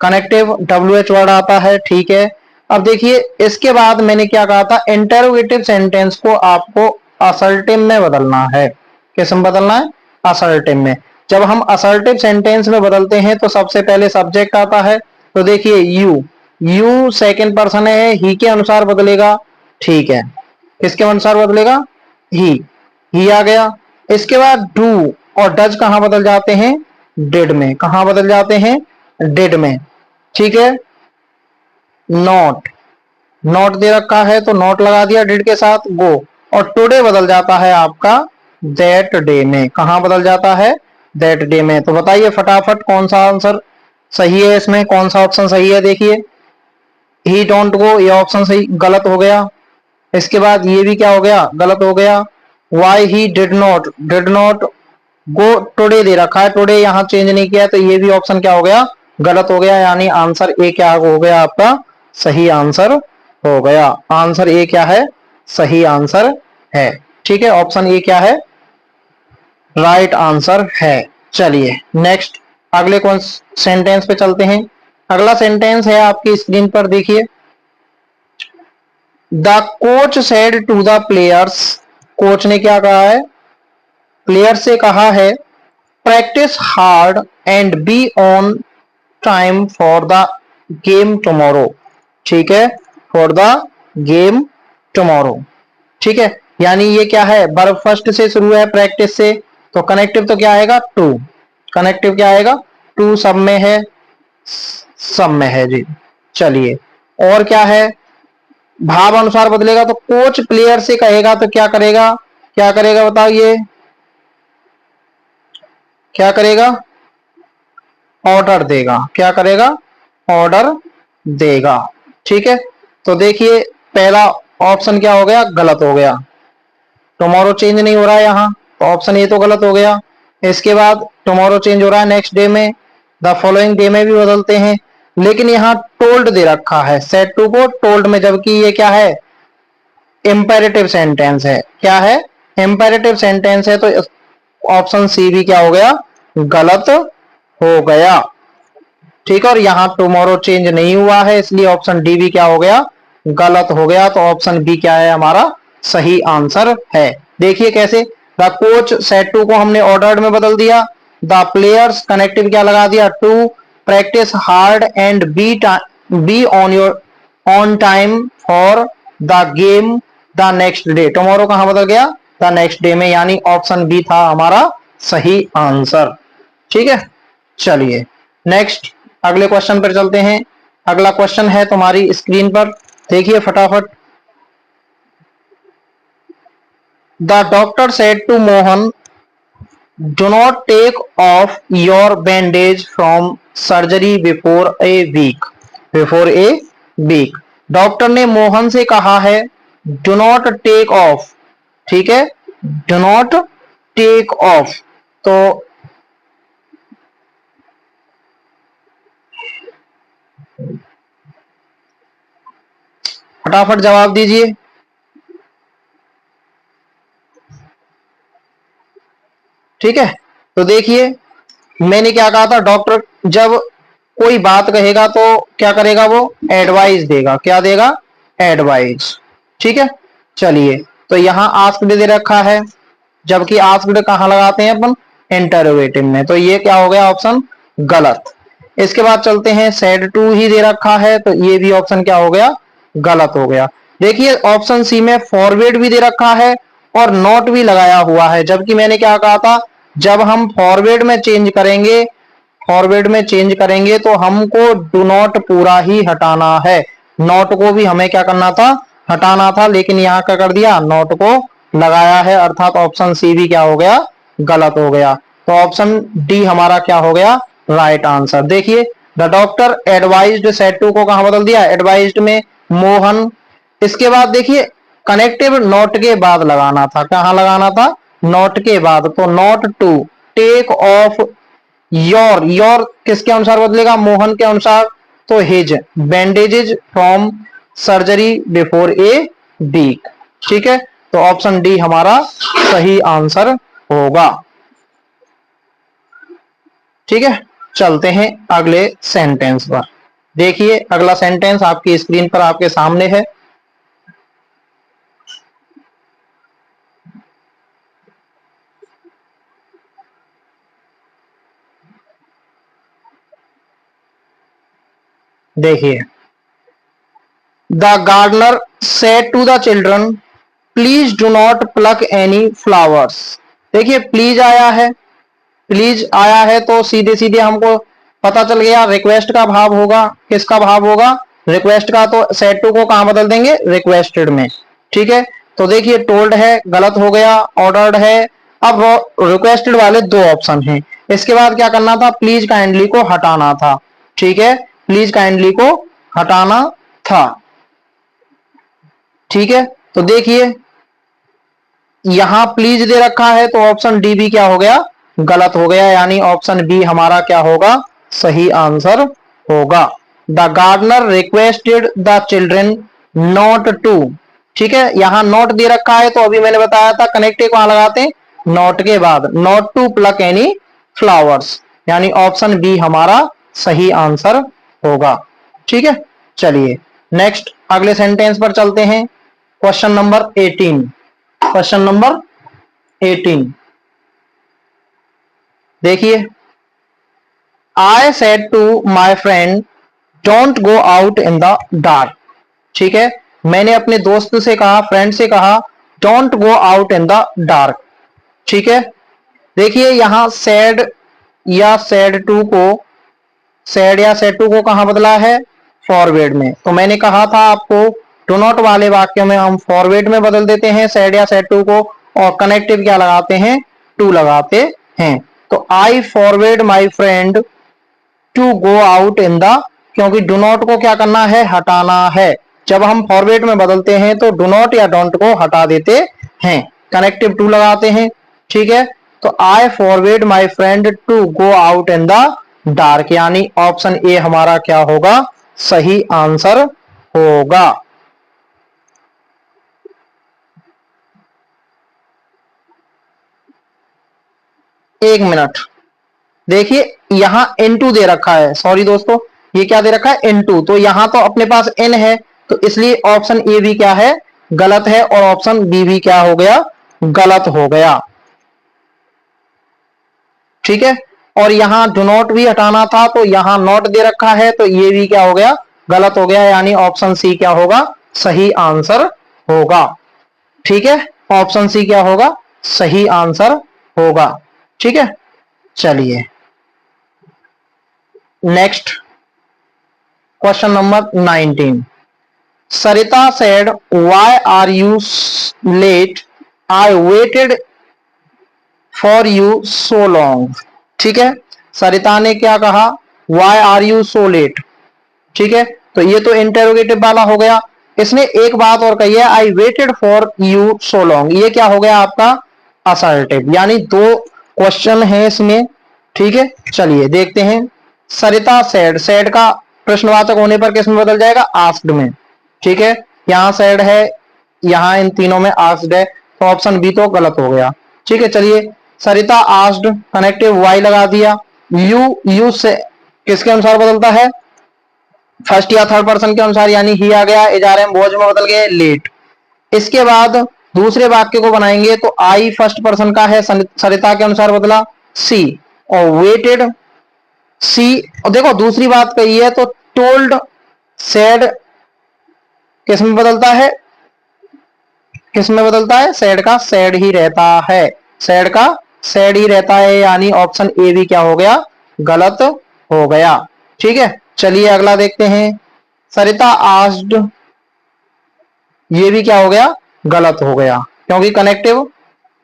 connective WH word आता है। ठीक है, अब देखिए इसके बाद मैंने क्या कहा था, इंटरोगेटिव सेंटेंस को आपको असर्टिव में बदलना है। किस में बदलना है, असर्टिव में। जब हम असर्टिव सेंटेंस में बदलते हैं तो सबसे पहले सब्जेक्ट आता है। तो देखिए यू, यू सेकंड पर्सन है, ही के अनुसार बदलेगा। ठीक है, किसके अनुसार बदलेगा, ही आ गया। इसके बाद डू और डज कहां बदल जाते हैं, डिड में। कहां बदल जाते हैं, डिड में। ठीक है, नॉट, नॉट दे रखा है तो नॉट लगा दिया डिड के साथ, गो। और टुडे बदल जाता है आपका दैट डे में। कहां बदल जाता है, दैट डे में। तो बताइए फटाफट कौन सा आंसर सही है, इसमें कौन सा ऑप्शन सही है। देखिए ही डोंट गो, ये ऑप्शन सही गलत हो गया। इसके बाद ये भी क्या हो गया, गलत हो गया। Why he did not go today they रखा है, टुडे यहां चेंज नहीं किया, तो ये भी ऑप्शन क्या हो गया, गलत हो गया। यानी आंसर ए क्या हो गया आपका सही आंसर हो गया। आंसर ए क्या है, सही आंसर है। ठीक है, ऑप्शन ए क्या है, राइट आंसर है। चलिए नेक्स्ट अगले कौन सेंटेंस पे चलते हैं। अगला सेंटेंस है आपकी स्क्रीन पर, देखिए the coach said to the players, coach ने क्या कहा है, प्लेयर से कहा है practice hard and be on time for the game tomorrow. ठीक है, फॉर द गेम टुमारो। ठीक है, यानी ये क्या है, वर्ब फर्स्ट से शुरू है प्रैक्टिस से, तो कनेक्टिव तो क्या आएगा, टू। कनेक्टिव क्या आएगा, टू सब में है, सब में है जी। चलिए और क्या है, भाव अनुसार बदलेगा। तो कोच प्लेयर से कहेगा तो क्या करेगा, क्या करेगा बताइए, क्या करेगा, ऑर्डर देगा। क्या करेगा, ऑर्डर देगा। ठीक है, तो देखिए पहला ऑप्शन क्या हो गया, गलत हो गया। टुमारो चेंज नहीं हो रहा है यहाँ, तो ऑप्शन ए तो गलत हो गया। इसके बाद टुमारो चेंज हो रहा है नेक्स्ट डे में, द फॉलोइंग डे में भी बदलते हैं। लेकिन यहाँ टोल्ड दे रखा है, सेड टू को टोल्ड में, जबकि ये क्या है, इंपेरेटिव सेंटेंस है। क्या है, इंपेरेटिव सेंटेंस है। तो ऑप्शन सी भी क्या हो गया, गलत हो गया। ठीक है, और यहाँ टुमारो चेंज नहीं हुआ है, इसलिए ऑप्शन डी भी क्या हो गया, गलत हो गया। तो ऑप्शन बी क्या है हमारा सही आंसर है। देखिए कैसे, द कोच सेड टू को हमने ऑर्डर्ड में बदल दिया, द प्लेयर्स कनेक्टिव क्या लगा दिया, to, practice hard and be on your on time for the game the next day. Tomorrow कहां बदल गया, द नेक्स्ट डे में, यानी ऑप्शन बी था हमारा सही आंसर। ठीक है, चलिए नेक्स्ट अगले क्वेश्चन पर चलते हैं। अगला क्वेश्चन है तुम्हारी स्क्रीन पर, देखिए फटाफट। The doctor said to Mohan do not take off your bandage from surgery before a week, before a week. Doctor ने मोहन से कहा है डू नॉट टेक ऑफ। ठीक है, डू नॉट टेक ऑफ। तो फटाफट जवाब दीजिए। ठीक है, तो देखिए मैंने क्या कहा था, डॉक्टर जब कोई बात कहेगा तो क्या करेगा, वो एडवाइस देगा। क्या देगा, एडवाइस। ठीक है, चलिए तो यहां आस्क्ड दे रखा है, जबकि आस्क्ड कहां लगाते हैं अपन, इंटरोगेटिव में। तो ये क्या हो गया, ऑप्शन गलत। इसके बाद चलते हैं, सेड टू ही दे रखा है, तो ये भी ऑप्शन क्या हो गया, गलत हो गया। देखिए ऑप्शन सी में फॉरवर्ड भी दे रखा है और नॉट भी लगाया हुआ है, जबकि मैंने क्या कहा था, जब हम फॉरवर्ड में चेंज करेंगे, फॉरवर्ड में चेंज करेंगे तो हमको डू नॉट पूरा ही हटाना है, नॉट को भी हमें क्या करना था, हटाना था, लेकिन यहाँ क्या कर दिया, नॉट को लगाया है, अर्थात ऑप्शन सी भी क्या हो गया, गलत हो गया। तो ऑप्शन डी हमारा क्या हो गया, राइट आंसर। देखिए the doctor advised said to को कहां बदल दिया, एडवाइज्ड में मोहन। इसके बाद देखिए कनेक्टिव नॉट के बाद लगाना था, कहां लगाना था, नॉट के बाद, तो not to take off your किसके अनुसार बदलेगा, मोहन के अनुसार, तो his bandages from surgery before a week. ठीक है, तो ऑप्शन डी हमारा सही आंसर होगा। ठीक है, चलते हैं अगले सेंटेंस पर। देखिए अगला सेंटेंस आपकी स्क्रीन पर आपके सामने है। देखिए the gardener said to the children please do not pluck any flowers. देखिए प्लीज आया है, प्लीज आया है तो सीधे सीधे हमको पता चल गया रिक्वेस्ट का भाव होगा, किसका भाव होगा, रिक्वेस्ट का, तो सेड टू को कहां बदल देंगे, रिक्वेस्टेड में। ठीक है, तो देखिए टोल्ड है, गलत हो गया, ऑर्डर्ड है, अब रिक्वेस्टेड वाले दो ऑप्शन हैं। इसके बाद क्या करना था, प्लीज काइंडली को हटाना था। ठीक है, प्लीज काइंडली को हटाना था। ठीक है, तो देखिए यहां प्लीज दे रखा है तो ऑप्शन डी भी क्या हो गया, गलत हो गया, यानी ऑप्शन बी हमारा क्या होगा, सही आंसर होगा। The gardener requested the children not to. ठीक है, यहां नॉट दे रखा है तो अभी मैंने बताया था कनेक्टिव कहां लगाते हैं, नॉट के बाद, not to pluck any flowers, यानी ऑप्शन बी हमारा सही आंसर होगा। ठीक है, चलिए नेक्स्ट अगले सेंटेंस पर चलते हैं। क्वेश्चन नंबर 18, क्वेश्चन नंबर 18 देखिए, I said to my friend don't go out in the dark. ठीक है, मैंने अपने दोस्त से कहा, फ्रेंड से कहा, don't go out in the dark. ठीक है, देखिए यहां सेड या सेड टू को, सेड या सेड टू को कहां बदला है, फॉरवर्ड में। तो मैंने कहा था आपको डू नॉट वाले वाक्य में हम फॉरवर्ड में बदल देते हैं सेड या सेड टू को, और कनेक्टिव क्या लगाते हैं, टू लगाते हैं। तो I forward my friend to go out in the, क्योंकि डू नॉट को क्या करना है, हटाना है। जब हम फॉरवर्ड में बदलते हैं तो डू नॉट या डोंट को हटा देते हैं, कनेक्टिव टू लगाते हैं। ठीक है, तो I forward my friend to go out in the dark, यानी ऑप्शन ए हमारा क्या होगा, सही आंसर होगा। एक मिनट, देखिए यहां N2 दे रखा है, सॉरी दोस्तों, ये क्या दे रखा है, N2, तो यहां तो अपने पास N है, तो इसलिए ऑप्शन ए भी क्या है, गलत है, और ऑप्शन बी भी क्या हो गया, गलत हो गया। ठीक है, और यहां डू नॉट भी हटाना था, तो यहां नॉट दे रखा है, तो ये भी क्या हो गया, गलत हो गया, यानी ऑप्शन सी क्या होगा, सही आंसर होगा। ठीक है, ऑप्शन सी क्या होगा, सही आंसर होगा। ठीक है, चलिए next question number 19। Sarita said why are you late, I waited for you so long. ठीक है, सरिता ने क्या कहा, why are you so late. ठीक है, तो ये तो इंटेरोगेटिव वाला हो गया। इसने एक बात और कही है, आई waited for you so long, ये क्या हो गया आपका, असर्टिव, यानी दो क्वेश्चन है इसमें। ठीक है, चलिए देखते हैं। सरिता सेड, सेड का प्रश्नवाचक होने पर किस में बदल जाएगा, आस्क्ड में। ठीक है, यहां सेड है, यहां इन तीनों में आस्क्ड है, तो ऑप्शन बी तो गलत हो गया। ठीक है, चलिए सरिता आस्क्ड, कनेक्टिव वाई लगा दिया। यू से किसके अनुसार बदलता है, फर्स्ट या थर्ड पर्सन के अनुसार, यानी ही आ गया, इजारे में में बदल गए लेट। इसके बाद दूसरे वाक्य को बनाएंगे तो आई फर्स्ट पर्सन का है, सरिता के अनुसार बदला सी, और वेटेड सी, और देखो दूसरी बात कही है तो टोल्ड सेड किस में बदलता है, किस में बदलता है? सैड का सैड ही रहता है, सैड का सैड ही रहता है, यानी ऑप्शन ए भी क्या हो गया? गलत हो गया। ठीक है, चलिए अगला देखते हैं। सरिता आस्क्ड, ये भी क्या हो गया? गलत हो गया, क्योंकि कनेक्टिव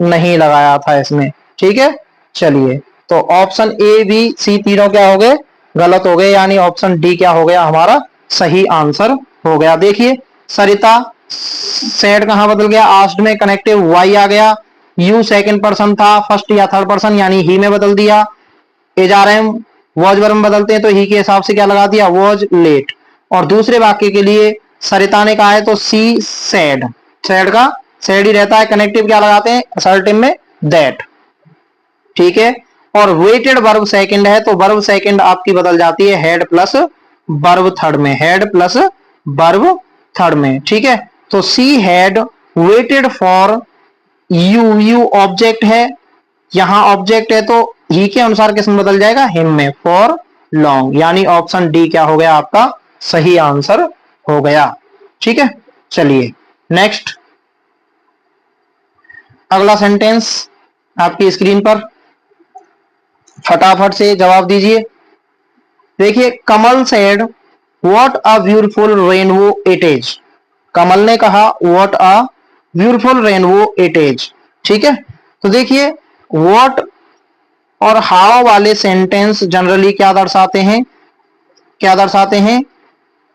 नहीं लगाया था इसमें। ठीक है, चलिए तो ऑप्शन ए बी सी तीनों क्या हो गए? गलत हो गए, यानी ऑप्शन डी क्या हो गया हमारा? सही आंसर हो गया। देखिए सरिता सेड कहां बदल गया? आस्क्ड में कनेक्टिव वाई आ गया, यू सेकंड पर्सन था, फर्स्ट या थर्ड पर्सन यानी ही में बदल दिया, as are am was verb में बदलते हैं तो ही के हिसाब से क्या लगा दिया? Was late. और दूसरे वाक्य के लिए सरिता ने कहा है तो सी सैड, सैड का सैड ही रहता है, कनेक्टिव क्या लगाते हैं असर्टिव में? दैट। ठीक है, और वेटेड वर्ब सेकंड है तो वर्ब सेकंड आपकी बदल जाती है हेड प्लस वर्ब थर्ड में, हेड प्लस वर्ब थर्ड में। ठीक है, तो she had weighted for you, you object है, यहां ऑब्जेक्ट है तो ही के अनुसार किस में बदल जाएगा? हिम में, फॉर लॉन्ग, यानी ऑप्शन डी क्या हो गया आपका? सही आंसर हो गया। ठीक है, चलिए नेक्स्ट अगला सेंटेंस आपकी स्क्रीन पर, फटाफट से जवाब दीजिए। देखिए Kamal said what a beautiful rainbow it is, Kamal ने कहा what a beautiful rainbow it is. ठीक है, तो देखिए व्हाट और हाउ वाले सेंटेंस जनरली क्या दर्शाते हैं? क्या दर्शाते हैं?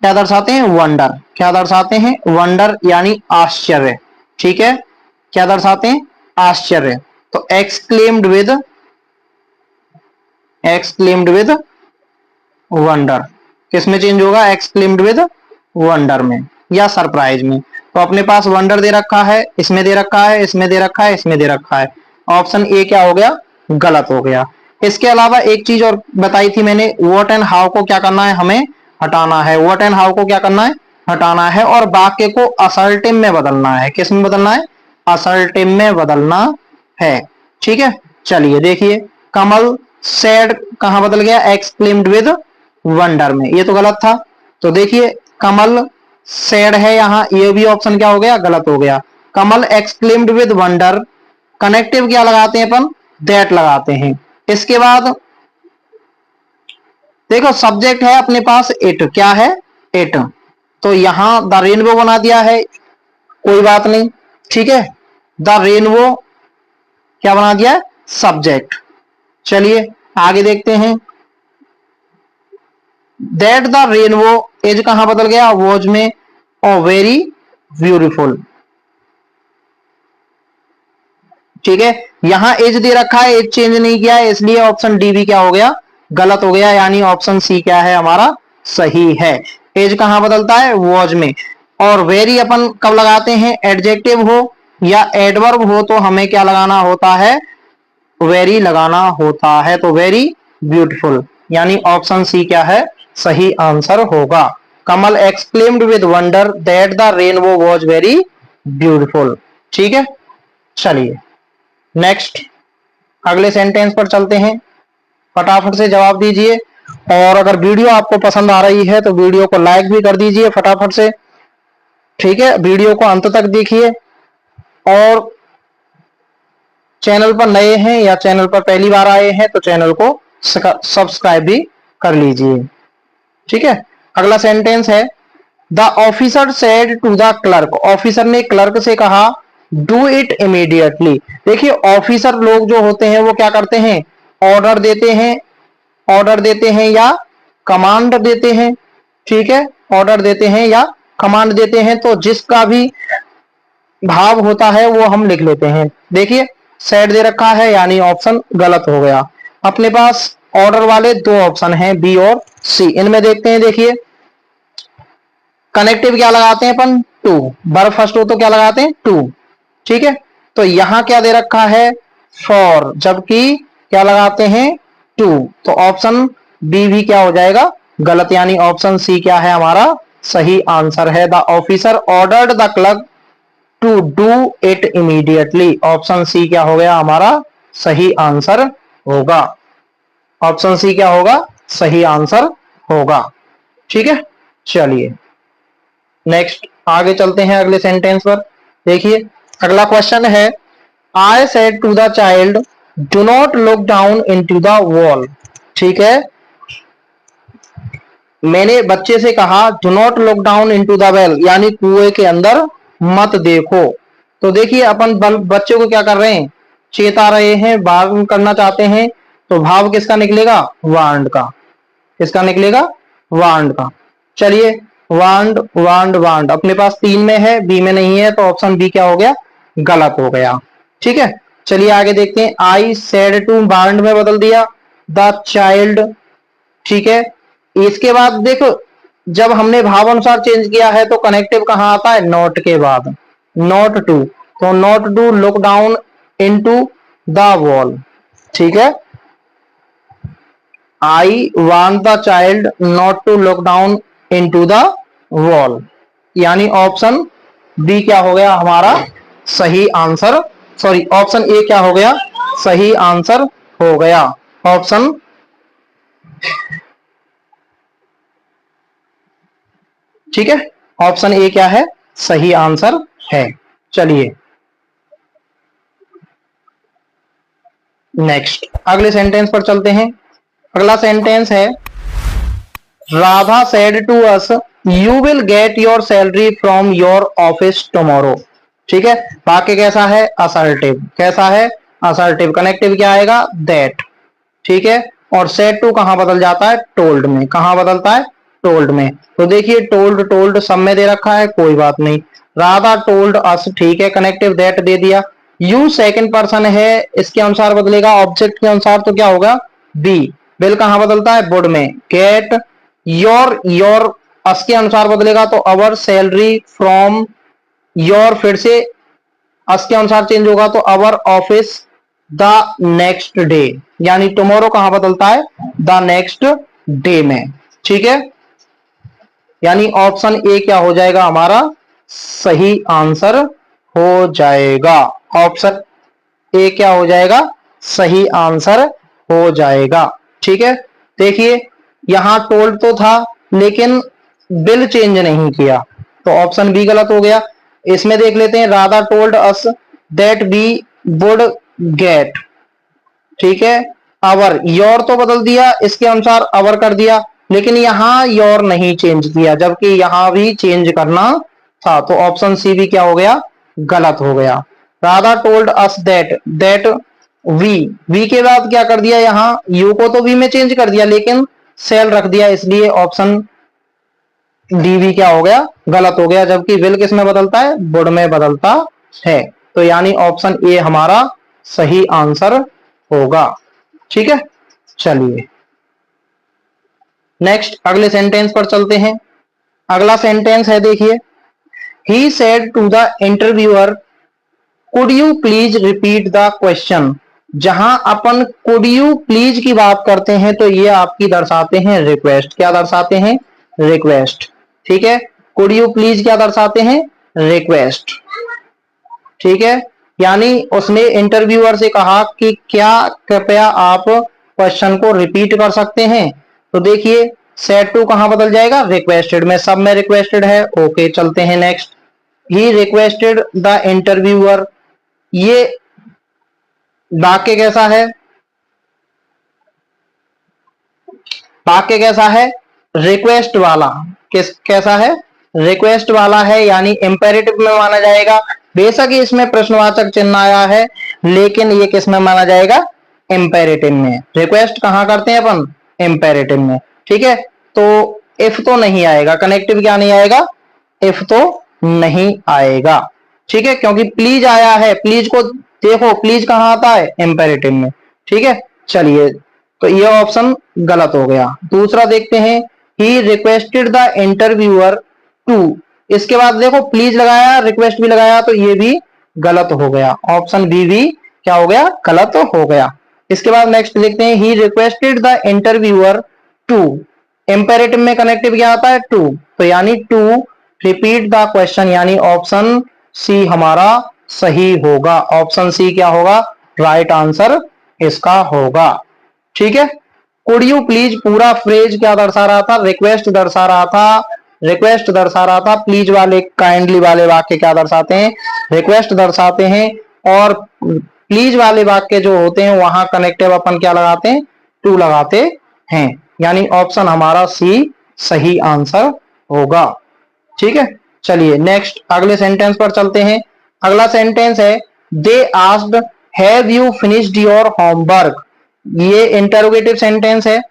क्या दर्शाते हैं? वंडर। क्या दर्शाते हैं? वंडर यानी आश्चर्य। ठीक है, क्या दर्शाते हैं? आश्चर्य। तो एक्सक्लेम्ड विद वंडर किस में चेंज होगा? एक्सक्लेम्ड विद वंडर में या सरप्राइज में। तो अपने पास वंडर दे रखा है, इसमें दे रखा है, इसमें दे रखा है, इसमें दे रखा है, ऑप्शन ए क्या हो गया? गलत हो गया। इसके अलावा एक चीज और बताई थी मैंने, व्हाट एंड हाउ को क्या करना है? हमें हटाना है। व्हाट एंड हाउ को क्या करना है? हटाना है, और वाक्य को असर्टिव में बदलना है। किस में बदलना है? असर्टिव में बदलना है। ठीक है, चलिए देखिए कमल सैड कहां बदल गया? एक्सक्लेम्ड विद वंडर में, ये तो गलत था। तो देखिए कमल सैड है यहां, ये भी ऑप्शन क्या हो गया? गलत हो गया। कमल एक्सक्लेम्ड विद वंडर, कनेक्टिव क्या लगाते हैं अपन? दैट लगाते हैं। इसके बाद देखो सब्जेक्ट है अपने पास इट, क्या है? इट, तो यहां द रेनबो बना दिया है, कोई बात नहीं। ठीक है, द रेनबो क्या बना दिया है? सब्जेक्ट। चलिए आगे देखते हैं। दैट द रेनबो एज कहां बदल गया? वॉज में, और वेरी ब्यूटीफुल। ठीक है, यहां एज दे रखा है, एज चेंज नहीं किया है, इसलिए ऑप्शन डी भी क्या हो गया? गलत हो गया, यानी ऑप्शन सी क्या है हमारा? सही है। एज कहां बदलता है? वॉज में। और वेरी अपन कब लगाते हैं? एडजेक्टिव हो या एडवर्ब हो तो हमें क्या लगाना होता है? वेरी लगाना होता है, तो वेरी ब्यूटीफुल, यानी ऑप्शन सी क्या है? सही आंसर होगा। Kamal exclaimed with wonder that the rainbow was very beautiful. ठीक है, चलिए नेक्स्ट अगले सेंटेंस पर चलते हैं, फटाफट से जवाब दीजिए। और अगर वीडियो आपको पसंद आ रही है तो वीडियो को लाइक भी कर दीजिए फटाफट से। ठीक है, वीडियो को अंत तक देखिए, और चैनल पर नए हैं या चैनल पर पहली बार आए हैं तो चैनल को सब्सक्राइब भी कर लीजिए। ठीक है, अगला सेंटेंस है the officer said to the clerk, officer ने क्लर्क से कहा डू इट इमीडिएटली। देखिए ऑफिसर लोग जो होते हैं वो क्या करते हैं? ऑर्डर देते हैं, ऑर्डर देते हैं या कमांड देते हैं। ठीक है, ऑर्डर देते हैं या कमांड देते हैं, तो जिसका भी भाव होता है वो हम लिख लेते हैं। देखिए सेट दे रखा है, यानी ऑप्शन गलत हो गया। अपने पास ऑर्डर वाले दो ऑप्शन हैं, बी और सी, इनमें देखते हैं। देखिए कनेक्टिव क्या लगाते हैं अपन? टू, वर्ब फर्स्ट हो तो क्या लगाते हैं? टू। ठीक है, तो यहां क्या दे रखा है? फॉर, जबकि क्या लगाते हैं? टू, तो ऑप्शन बी भी क्या हो जाएगा? गलत, यानी ऑप्शन सी क्या है हमारा? सही आंसर है। The officer ordered the clerk to do it immediately, option C क्या हो गया हमारा? सही आंसर होगा। ऑप्शन सी क्या होगा? सही आंसर होगा। ठीक है, चलिए नेक्स्ट आगे चलते हैं अगले सेंटेंस पर। देखिए अगला क्वेश्चन है, I said to the child do not look down into the wall. ठीक है, मैंने बच्चे से कहा do not look down into the well, यानी कुएं के अंदर मत देखो। तो देखिए अपन बच्चे को क्या कर रहे हैं, चेता रहे हैं, वार्न करना चाहते हैं। तो भाव किसका निकलेगा, वार्न का। किसका निकलेगा, वार्न का। चलिए, वार्न वार्न वार्न अपने पास 3 में है, बी में नहीं है, तो ऑप्शन बी क्या हो गया, गलत हो गया। ठीक है, चलिए आगे देखते हैं। आई सेड टू वार्न में बदल दिया द चाइल्ड। ठीक है, इसके बाद देखो, जब हमने भाव अनुसार चेंज किया है तो कनेक्टिव कहां आता है, नॉट के बाद, नॉट टू। तो not to look down into the wall. ठीक है, I want the child not to look down into the wall, यानी ऑप्शन बी क्या हो गया हमारा सही आंसर, सॉरी ऑप्शन ए क्या हो गया, सही आंसर हो गया। ऑप्शन, ठीक है, ऑप्शन ए क्या है, सही आंसर है। चलिए नेक्स्ट अगले सेंटेंस पर चलते हैं। अगला सेंटेंस है, Radha said to us you will get your salary from your office tomorrow. ठीक है, वाक्य कैसा है, असर्टिव। कैसा है, असर्टिव। कनेक्टिव क्या आएगा, दैट। ठीक है, और सेड टू कहां बदल जाता है, टोल्ड में। कहां बदलता है, टोल्ड में। तो देखिए टोल्ड टोल्ड सब में दे रखा है, कोई बात नहीं। राधा टोल्ड अस, ठीक है, कनेक्टिव दैट दे दिया। यू सेकंड पर्सन है, इसके अनुसार बदलेगा, ऑब्जेक्ट के अनुसार, तो क्या होगा, बी। विल कहां बदलता है, वुड में। गेट योर अस के अनुसार बदलेगा तो अवर सैलरी फ्रॉम योर, फिर से अस के अनुसार चेंज होगा तो अवर ऑफिस द नेक्स्ट डे, यानी टुमारो कहां बदलता है, द नेक्स्ट डे में। ठीक है, यानी ऑप्शन ए क्या हो जाएगा हमारा सही आंसर हो जाएगा। ऑप्शन ए क्या हो जाएगा, सही आंसर हो जाएगा। ठीक है, देखिए यहां टोल्ड तो था लेकिन बिल चेंज नहीं किया, तो ऑप्शन बी गलत हो गया। इसमें देख लेते हैं, Radha told us that we would get. ठीक है, अवर योर तो बदल दिया, इसके अनुसार अवर कर दिया, लेकिन यहां योर नहीं चेंज किया, जबकि यहां भी चेंज करना था। तो ऑप्शन सी भी क्या हो गया, गलत हो गया। Radha told us that we के बाद क्या कर दिया, यहां यू को तो वी में चेंज कर दिया लेकिन सेल रख दिया, इसलिए ऑप्शन डी भी क्या हो गया, गलत हो गया। जबकि विल किस में बदलता है, वुड में बदलता है। तो यानी ऑप्शन ए हमारा सही आंसर होगा। ठीक है, चलिए नेक्स्ट अगले सेंटेंस पर चलते हैं। अगला सेंटेंस है, देखिए, he said to the interviewer could you please repeat the question. जहां अपन कुड यू प्लीज की बात करते हैं तो ये आपकी दर्शाते हैं रिक्वेस्ट। क्या दर्शाते हैं, रिक्वेस्ट। ठीक है, कुड यू प्लीज क्या दर्शाते हैं, रिक्वेस्ट। ठीक है, यानी उसने इंटरव्यूअर से कहा कि क्या कृपया आप क्वेश्चन को रिपीट कर सकते हैं। तो देखिए सेड टू कहां बदल जाएगा, रिक्वेस्टेड में। सब में रिक्वेस्टेड है, ओके चलते हैं next. He requested the interviewer, ये वाक्य कैसा है, वाक्य कैसा है, रिक्वेस्ट वाला। कैसा है, रिक्वेस्ट वाला है, यानी इंपेरेटिव में माना जाएगा। बेशक इसमें प्रश्नवाचक चिन्ह आया है लेकिन ये किस में माना जाएगा, इंपेरेटिव में। रिक्वेस्ट कहां करते हैं अपन, इंपेरेटिव में। ठीक है, तो इफ तो नहीं आएगा, कनेक्टिव क्या नहीं आएगा, इफ तो नहीं आएगा। ठीक है, क्योंकि प्लीज आया है, प्लीज को देखो, प्लीज कहां आता है, इंपेरेटिव में। ठीक है, चलिए तो ये ऑप्शन गलत हो गया। दूसरा देखते हैं, he requested the interviewer to, इसके बाद देखो प्लीज लगाया, रिक्वेस्ट भी लगाया, तो ये भी गलत हो गया। ऑप्शन बी भी क्या हो गया, गलत हो गया। इसके बाद नेक्स्ट देखते हैं, he requested the interviewer to, imperative में कनेक्टिव क्या आता है, टू, तो यानी टू रिपीट द क्वेश्चन, यानी ऑप्शन सी हमारा सही होगा। ऑप्शन सी क्या होगा, राइट आंसर इसका होगा। ठीक है, कुड यू प्लीज पूरा फ्रेज क्या दर्शा रहा था, रिक्वेस्ट दर्शा रहा था, रिक्वेस्ट दर्शा रहा था। प्लीज वाले, काइंडली वाले वाक्य क्या दर्शाते हैं? रिक्वेस्ट दर्शाते हैं। और प्लीज वाले वाक्य जो होते हैं वहां कनेक्टिव अपन क्या लगाते हैं? टू लगाते हैं। यानी ऑप्शन हमारा सी सही आंसर होगा। ठीक है, चलिए नेक्स्ट अगले सेंटेंस पर चलते हैं। अगला सेंटेंस है they asked have you finished your homework. ये इंटरोगेटिव सेंटेंस है।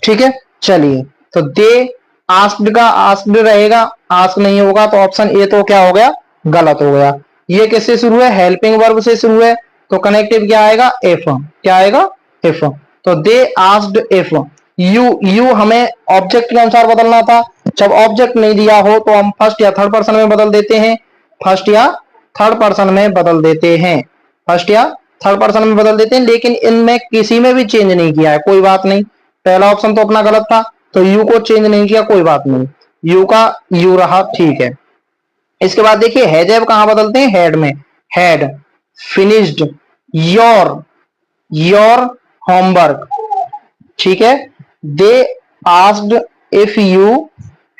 ठीक है, चलिए तो दे आस्क्ड का आस्क्ड रहेगा, आस्क नहीं होगा तो ऑप्शन ए तो क्या हो गया? गलत हो गया। ये किससे शुरू है? हेल्पिंग वर्ब से शुरू है, तो कनेक्टिव क्या आएगा? इफ। क्या आएगा? इफ। तो दे आस्क्ड इफ यू हमें ऑब्जेक्ट के अनुसार बदलना था। जब ऑब्जेक्ट नहीं दिया हो तो हम फर्स्ट या थर्ड पर्सन में बदल देते हैं। फर्स्ट या थर्ड पर्सन में बदल देते हैं। फर्स्ट या थर्ड पर्सन में बदल देते हैं, लेकिन इनमें किसी में भी चेंज नहीं किया है, कोई बात नहीं। पहला ऑप्शन तो अपना गलत था, तो यू को चेंज नहीं किया, कोई बात नहीं, यू का यू रहा। ठीक है, इसके बाद देखिए हैज कहां बदलते हैं? हेड में। Had finished your homework. ठीक है, they asked if you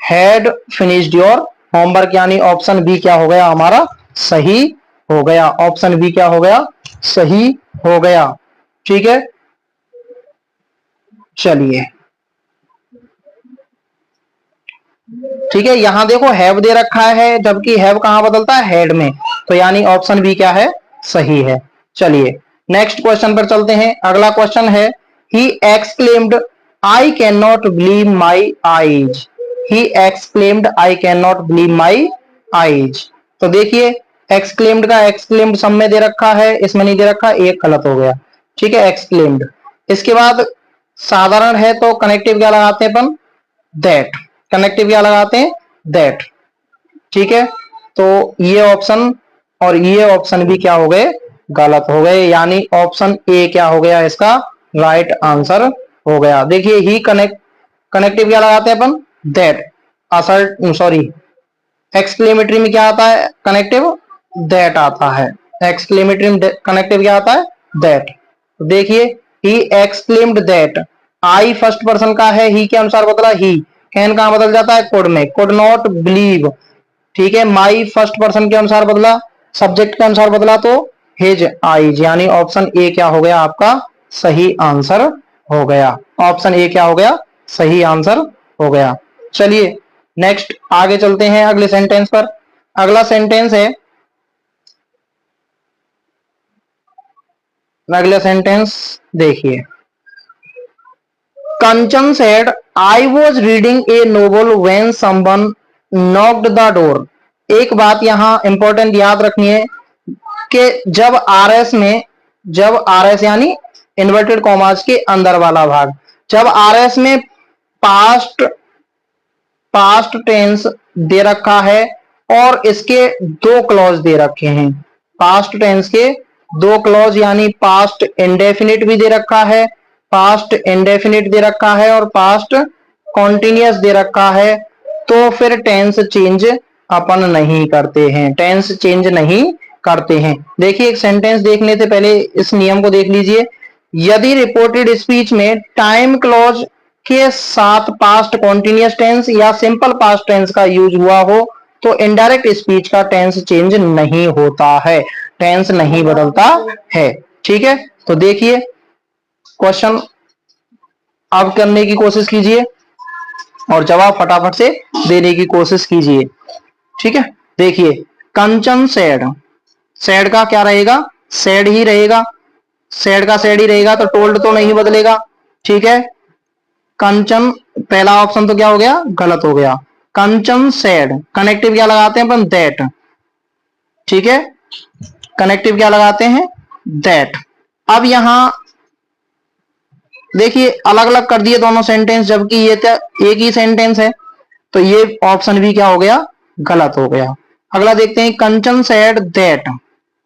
had finished your homework, यानी ऑप्शन बी क्या हो गया हमारा? सही हो गया। ऑप्शन बी क्या हो गया? सही हो गया। ठीक है, चलिए ठीक है, यहां देखो हैव दे रखा है, जबकि हैव कहां बदलता है? हेड में, तो यानी ऑप्शन बी क्या है? सही है। चलिए नेक्स्ट क्वेश्चन पर चलते हैं। अगला क्वेश्चन है he exclaimed I can not believe my eyes. He exclaimed I can not believe my eyes. तो देखिए एक्सक्लेम्ड का एक्सक्लेम्ड सब में दे रखा है, इसमें नहीं दे रखा, एक गलत हो गया। ठीक है, एक्सक्लेम्ड। इसके बाद साधारण है तो कनेक्टिव क्या लगाते हैं अपन? दैट। कनेक्टिव क्या लगाते हैं? दैट। ठीक है, तो ये ऑप्शन और ये ऑप्शन भी क्या हो गए? गलत हो गए, यानी ऑप्शन ए क्या हो गया इसका? राइट आंसर हो गया। देखिए ही कनेक्टिव क्या लगाते हैं अपन? दैट। असर्ट सॉरी, एक्सक्लेमेटरी में क्या आता है? कनेक्टिव दैट आता है। एक्सक्लेमेटरी में कनेक्टिव क्या आता है? दैट। तो देखिए he exclaimed that, I first person का है, ही के अनुसार बदला ही, कैन कहां बदल जाता है? कुड में, कुड नॉट बिलीव। ठीक है, माई फर्स्ट पर्सन के अनुसार बदला, सब्जेक्ट के अनुसार बदला तो हिज आईज, यानी ऑप्शन ए क्या हो गया आपका? सही आंसर हो गया। ऑप्शन ए क्या हो गया? सही आंसर हो गया। चलिए नेक्स्ट आगे चलते हैं अगले सेंटेंस पर। अगला सेंटेंस है, अगला सेंटेंस देखिए, Kanchan said I was reading a novel when someone knocked the door. एक बात यहां इंपॉर्टेंट याद रखनी है कि जब आरएस यानी इन्वर्टेड कॉमास के अंदर वाला भाग, जब आरएस में पास्ट पास्ट टेंस दे रखा है और इसके दो क्लॉज दे रखे हैं। पास्ट टेंस के दो क्लॉज, यानी पास्ट इंडेफिनिट भी दे रखा है, पास्ट इंडेफिनिट दे रखा है और पास्ट कॉन्टिन्यूअस दे रखा है, तो फिर टेंस चेंज अपन नहीं करते हैं। टेंस चेंज नहीं करते हैं। देखिए एक सेंटेंस देखने से पहले इस नियम को देख लीजिए। यदि रिपोर्टेड स्पीच में टाइम क्लॉज के साथ पास्ट कॉन्टिन्यूअस टेंस या सिंपल पास्ट टेंस का यूज हुआ हो तो इनडायरेक्ट स्पीच का टेंस चेंज नहीं होता है, टेंस नहीं बदलता है। ठीक है, तो देखिए क्वेश्चन अब करने की कोशिश कीजिए और जवाब फटाफट से देने की कोशिश कीजिए। ठीक है, देखिए कंचन सैड, सैड का क्या रहेगा? सैड ही रहेगा। सैड का सैड ही रहेगा, तो टोल्ड तो नहीं बदलेगा। ठीक है, कंचन पहला ऑप्शन तो क्या हो गया? गलत हो गया। कंचन सैड, कनेक्टिव क्या लगाते हैं अपन? दैट। ठीक है, कनेक्टिव क्या लगाते हैं? दैट। अब यहां देखिए अलग अलग कर दिए दोनों सेंटेंस, जबकि ये एक ही सेंटेंस है, तो ये ऑप्शन भी क्या हो गया? गलत हो गया। अगला देखते हैं, Kanchan said that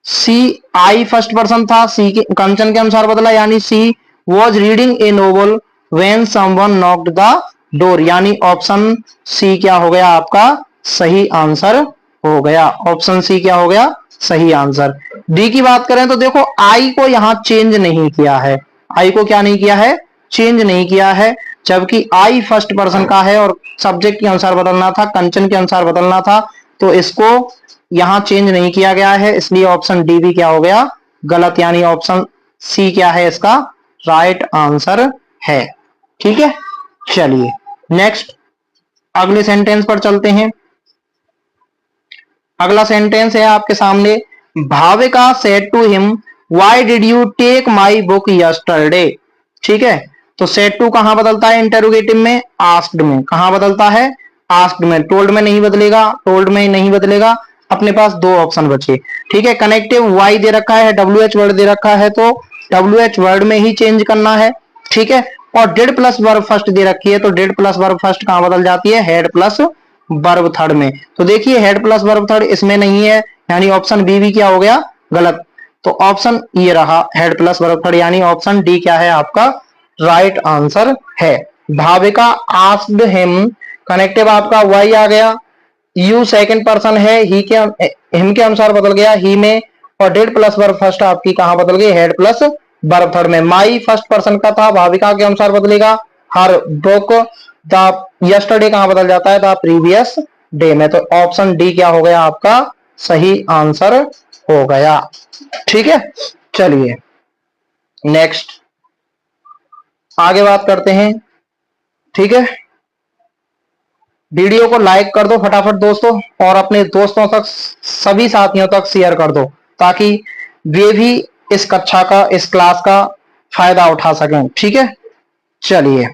she, I first person था, सी के कंचन के अनुसार बदला, यानी she was reading a novel when someone knocked the door, यानी ऑप्शन सी क्या हो गया आपका? सही आंसर हो गया। ऑप्शन सी क्या हो गया? सही आंसर। डी की बात करें तो देखो आई को यहां चेंज नहीं किया है, आई को क्या नहीं किया है? चेंज नहीं किया है। जबकि आई फर्स्ट पर्सन का है और सब्जेक्ट के अनुसार बदलना था, कंचन के अनुसार बदलना था, तो इसको यहां चेंज नहीं किया गया है, इसलिए ऑप्शन डी भी क्या हो गया, गलत, यानी ऑप्शन सी क्या है इसका राइट आंसर है। ठीक है, चलिए नेक्स्ट अगले सेंटेंस पर चलते हैं। अगला सेंटेंस है आपके सामने, Bhavika said to him why did you take my book yesterday. ठीक है, तो सेड टू कहां बदलता है इंटेरोगेटिव में, आस्क्ड में। कहां बदलता है, आस्क्ड में। टोल्ड में नहीं बदलेगा, टोल्ड में नहीं बदलेगा। अपने पास दो ऑप्शन बचे। ठीक है, कनेक्टिव वाई दे रखा है, डब्ल्यू एच वर्ड दे रखा है, तो डब्ल्यू एच वर्ड में ही चेंज करना है। ठीक है, और did plus verb first they रखी है, तो डिड प्लस वर्ब फर्स्ट कहां बदल जाती है, हेड प्लस वर्ब थर्ड में। तो देखिए हेड प्लस वर्ब थर्ड इसमें नहीं है, यानी ऑप्शन बी भी क्या हो गया, गलत। तो ऑप्शन ये रहा हेड प्लस वर्ब थर्ड, यानी ऑप्शन डी क्या है आपका राइट आंसर है। भाविका आस्क्ड हिम, कनेक्टिव आपका वाई आ गया, यू सेकंड पर्सन है, ही के हिम के अनुसार बदल गया ही में, और डिड प्लस वर्ब फर्स्ट आपकी कहां बदल गई, हेड प्लस वर्ब थर्ड में। माई फर्स्ट पर्सन का था, भाविका के अनुसार बदलेगा, हर बुक, द यस्टरडे कहां बदल जाता है, द प्रीवियस डे में। तो ऑप्शन डी क्या हो गया आपका सही आंसर हो गया। ठीक है, चलिए नेक्स्ट आगे बात करते हैं। ठीक है, वीडियो को लाइक कर दो फटाफट दोस्तों, और अपने दोस्तों तक, सभी साथियों तक शेयर कर दो, ताकि वे भी इस कक्षा का, इस क्लास का फायदा उठा सकें। ठीक है, चलिए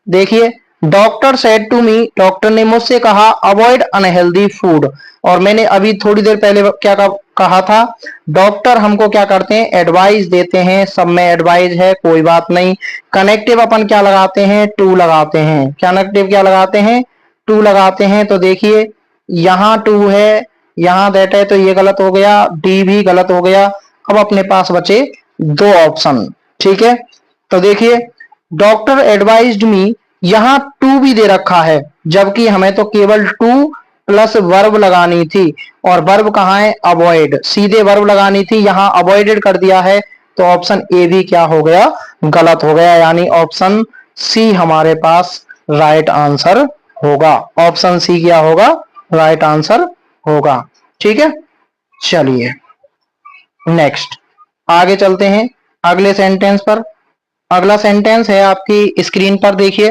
देखिए, doctor said to me, doctor ने मुझसे कहा अवॉइड अनहेल्दी फूड। और मैंने अभी थोड़ी देर पहले क्या कहा था, डॉक्टर हमको क्या करते हैं, एडवाइस देते हैं, सब में एडवाइस है, कोई बात नहीं। कनेक्टिव अपन क्या लगाते हैं, टू लगाते हैं। कनेक्टिव क्या लगाते हैं, टू लगाते हैं। तो देखिए यहाँ टू है, यहाँ दैट है, तो ये गलत हो गया, डी भी गलत हो गया। अब अपने पास बचे दो ऑप्शन। ठीक है, तो देखिए डॉक्टर एडवाइज्ड मी, यहां टू भी दे रखा है, जबकि हमें तो केवल टू प्लस वर्ब लगानी थी, और वर्ब कहां है, अवॉइड, सीधे वर्ब लगानी थी, यहां अवॉइडेड कर दिया है। तो ऑप्शन ए भी क्या हो गया, गलत हो गया, यानी ऑप्शन सी हमारे पास राइट आंसर होगा। ऑप्शन सी क्या होगा, राइट आंसर होगा। ठीक है, चलिए नेक्स्ट आगे चलते हैं अगले सेंटेंस पर। अगला सेंटेंस है आपकी स्क्रीन पर, देखिए,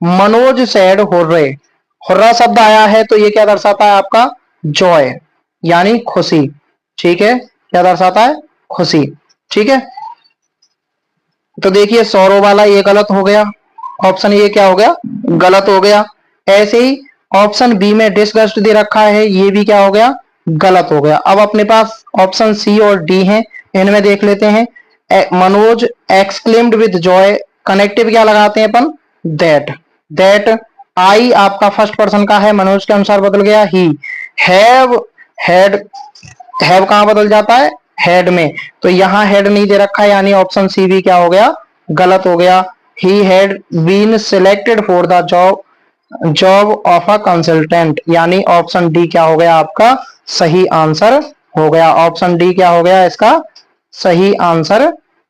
मनोज सैड हुर्रे। हुर्रा शब्द आया है, तो ये क्या दर्शाता है आपका, जॉय, यानी खुशी। ठीक है, क्या दर्शाता है, खुशी। ठीक है, तो देखिए सौरव वाला ये गलत हो गया, ऑप्शन ये क्या हो गया, गलत हो गया। ऐसे ही ऑप्शन बी में डिसगस्ट दे रखा है, ये भी क्या हो गया, गलत हो गया। अब अपने पास ऑप्शन सी और डी हैं, इनमें देख लेते हैं। Manoj exclaimed with Joy, connective क्या लगाते हैं अपन, दैट। दैट आई आपका फर्स्ट पर्सन का है, मनोज के अनुसार बदल गया ही। हैव, हेड, हैव कहां बदल जाता है, हेड में। तो यहां हेड नहीं दे रखा है, यानी ऑप्शन सी भी क्या हो गया, गलत हो गया। He had been selected for the job of a consultant, यानी ऑप्शन डी क्या हो गया आपका सही आंसर हो गया। ऑप्शन डी क्या हो गया इसका सही आंसर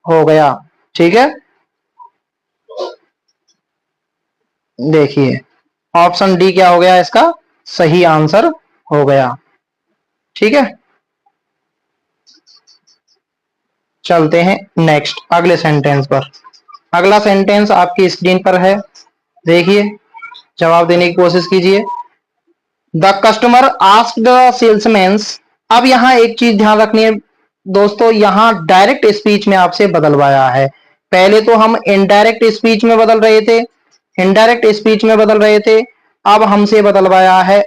हो गया। ठीक है, देखिए ऑप्शन डी क्या हो गया इसका सही आंसर हो गया। ठीक है, चलते हैं नेक्स्ट अगले सेंटेंस पर। अगला सेंटेंस आपकी स्क्रीन पर है, देखिए जवाब देने की कोशिश कीजिए। The customer asked the salesman. अब यहां एक चीज ध्यान रखनी है दोस्तों, यहां डायरेक्ट स्पीच में आपसे बदलवाया है। पहले तो हम इनडायरेक्ट स्पीच में बदल रहे थे, इनडायरेक्ट स्पीच में बदल रहे थे, अब हमसे बदलवाया है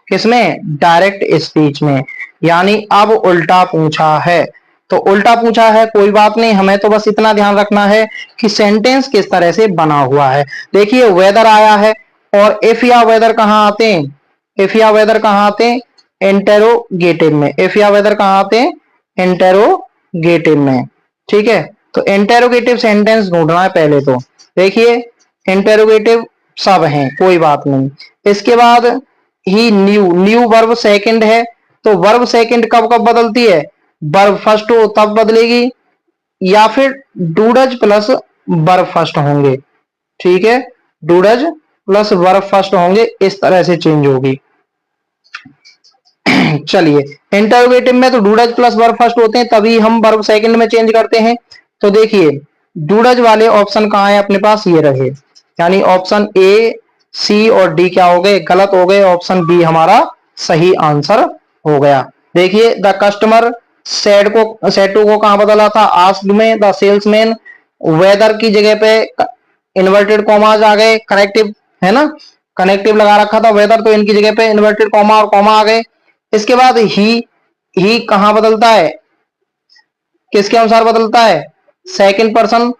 किसमें, डायरेक्ट स्पीच में, यानी अब उल्टा पूछा है। तो उल्टा पूछा है, कोई बात नहीं, हमें तो बस इतना ध्यान रखना है कि सेंटेंस किस तरह से बना हुआ है। देखिए वेदर आया है, और इफ या वेदर कहां आते हैं, इफ या वेदर कहां आते हैं, इंटेरोगेटिव में। इफ या वेदर कहां आते हैं, इंटेरोगेटिव में। ठीक है, तो इंटेरोगेटिव सेंटेंस ढूंढना है पहले तो। देखिए इंटेरोगेटिव सब हैं, कोई बात नहीं। इसके बाद ही न्यू, न्यू वर्ब सेकंड है, तो वर्ब सेकंड कब कब बदलती है, वर्ब फर्स्ट हो तब बदलेगी, या फिर डूडज प्लस वर्ब फर्स्ट होंगे। ठीक है, do does plus verb first होंगे, इस तरह से चेंज होगी। चलिए, इंटरोगेटिव में तो do does plus verb first होते हैं, तभी हम वर्ब सेकंड में चेंज करते हैं। तो देखिए, डू डज वाले ऑप्शन कहां है अपने पास, ये रहे, यानी ऑप्शन ए, सी और डी क्या हो गए, गलत हो गए। ऑप्शन बी हमारा सही आंसर हो गया। देखिए, द कस्टमर सेड टू को कहां बदला था, आस्क्ड में। द सेल्समैन, वेदर की जगह पे इन्वर्टेड कॉमाज आ गए, कनेक्टिव है ना, कनेक्टिव लगा रखा था वेदर, तो इनकी जगह पे इन्वर्टेड कॉमा और कॉमा आ गए। इसके बाद ही कहां बदलता है, किसके अनुसार बदलता है, सेकंड पर्सन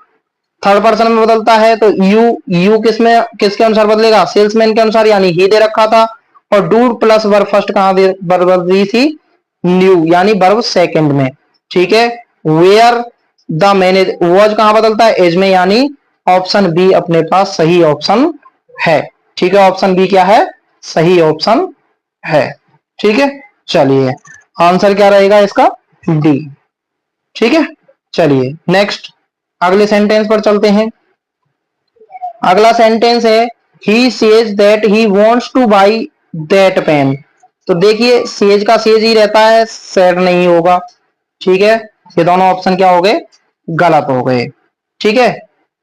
थर्ड पर्सन में बदलता है। तो यू किसमें, किसके अनुसार बदलेगा, सेल्समैन के अनुसार, यानी ही दे रखा था। और डूड प्लस वर्ब फर्स्ट कहां बदल दी थी, न्यू, यानी वर्ब सेकंड में। ठीक है, वेयर द मैनेज वॉज कहां बदलता है, एज में, यानी ऑप्शन बी अपने पास सही ऑप्शन है। ठीक है, ऑप्शन बी क्या है, सही ऑप्शन है। ठीक है, चलिए, आंसर क्या रहेगा इसका, डी। ठीक है, चलिए नेक्स्ट अगले सेंटेंस पर चलते हैं। अगला सेंटेंस है, he says that he wants two by that pain. तो देखिए, सेज का सेज ही रहता है, सेड नहीं होगा। ठीक है, ये दोनों ऑप्शन क्या हो गए, गलत हो गए। ठीक है,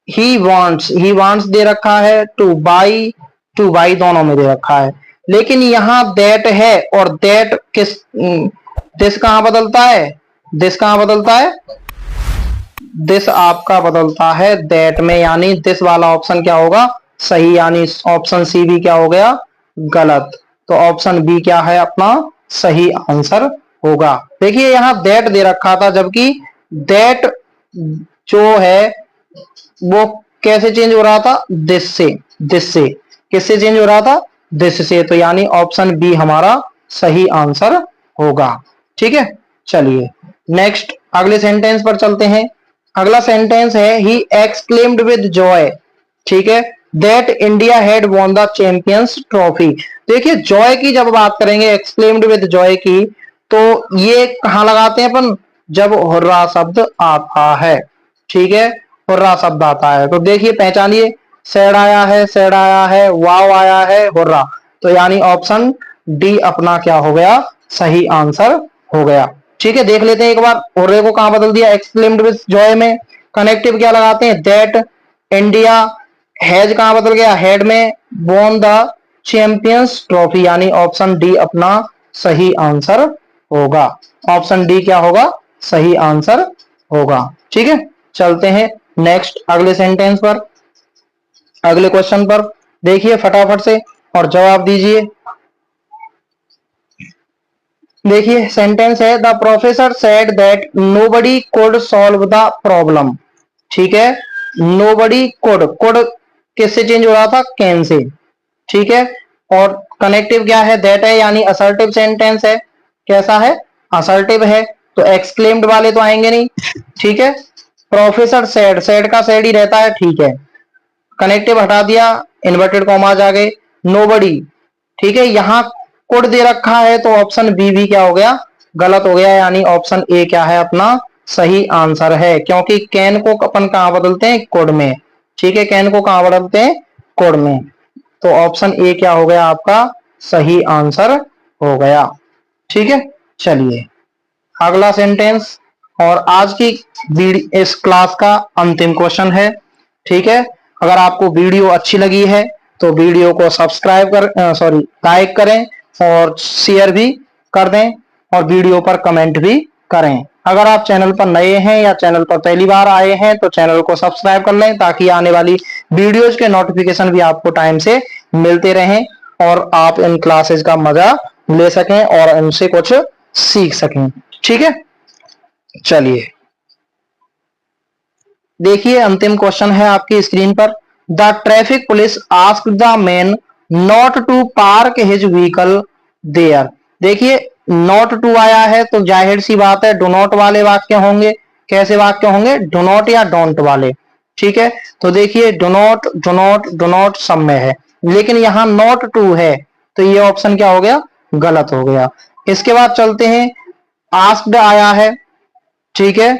ही वांट्स दे रखा है, टू बाई दोनों में दे रखा है, लेकिन यहां दैट है, और दैट दिस कहां बदलता है, दिस कहां बदलता है, दिस आपका बदलता है दैट में, यानी दिस वाला ऑप्शन क्या होगा, सही, यानी ऑप्शन सी भी क्या हो गया, गलत। तो ऑप्शन बी क्या है अपना सही आंसर होगा। देखिए, यहां दैट दे रखा था, जबकि दैट जो है वो कैसे चेंज हो रहा था, दिस से किससे चेंज हो रहा था, दिस से। तो यानी ऑप्शन बी हमारा सही आंसर होगा। ठीक है, चलिए नेक्स्ट अगले सेंटेंस पर चलते हैं। अगला सेंटेंस है, ही एक्सक्लेम्ड विद जॉय। ठीक है, that India had won the champions trophy. देखिए, जॉय की जब बात करेंगे, एक्सक्लेम्ड विद जॉय की, तो ये कहां लगाते हैं अपन, जब हुर्रा शब्द आता है। ठीक है, हुर्रा शब्द आता है, तो देखिए पहचानिए, सैड आया है, वाव आया है, हुर्रा। तो यानी ऑप्शन डी अपना क्या हो गया, सही आंसर हो गया। ठीक है, देख लेते हैं एक बार, हुर्रे को कहां बदल दिया, एक्सक्लेम्ड विद जॉय में। कनेक्टिव क्या लगाते हैं, दैट इंडिया, हैज कहां बदल गया, हेड में, वॉन द चैंपियंस ट्रॉफी, यानी ऑप्शन डी अपना सही आंसर होगा। ऑप्शन डी क्या होगा, सही आंसर होगा। ठीक है, चलते हैं नेक्स्ट अगले सेंटेंस पर, अगले क्वेश्चन पर। देखिए फटाफट से और जवाब दीजिए। देखिए, सेंटेंस है, the professor said that nobody could solve the problem. ठीक है, नोबडी कुड किससे चेंज हो रहा था, कैन से। ठीक है, और कनेक्टिव क्या है, दैट है, यानी असर्टिव सेंटेंस है। कैसा है, असर्टिव है, तो एक्सक्लेम्ड वाले तो आएंगे नहीं। ठीक है, प्रोफेसर सेड का सेड ही रहता है। ठीक है, कनेक्टिव हटा दिया, इन्वर्टेड कॉमाज आ गए, नोबडी। ठीक है, यहां कुड दे रखा है, तो ऑप्शन बी भी क्या हो गया, गलत हो गया, यानी ऑप्शन ए क्या है अपना सही आंसर है, क्योंकि कैन को अपन कहां बदलते हैं, कुड में। ठीक है, कैन को कहां बदलते हैं, कुड में। तो ऑप्शन ए क्या हो गया आपका सही आंसर हो गया। ठीक है, चलिए अगला सेंटेंस, और आज की इस क्लास का अंतिम क्वेश्चन है। ठीक है, अगर आपको वीडियो अच्छी लगी है तो वीडियो को सब्सक्राइब लाइक करें और शेयर भी कर दें, और वीडियो पर कमेंट भी करें। अगर आप चैनल पर नए हैं या चैनल पर पहली बार आए हैं तो चैनल को सब्सक्राइब कर लें, ताकि आने वाली वीडियोज के नोटिफिकेशन भी आपको टाइम से मिलते रहें, और आप इन क्लासेस का मजा ले सकें और उनसे कुछ सीख सकें। ठीक है, चलिए देखिए, अंतिम क्वेश्चन है आपकी स्क्रीन पर। The traffic police asked the man not to park his vehicle there. देखिए, नॉट टू आया है, तो जाहिर सी बात है डो नॉट वाले वाक्य होंगे। कैसे वाक्य होंगे, डो नॉट या डोंट वाले। ठीक है, तो देखिए, डो नॉट सब में है, लेकिन यहां नॉट टू है, तो ये ऑप्शन क्या हो गया, गलत हो गया। इसके बाद चलते हैं, आस्क्ड आया है। ठीक है,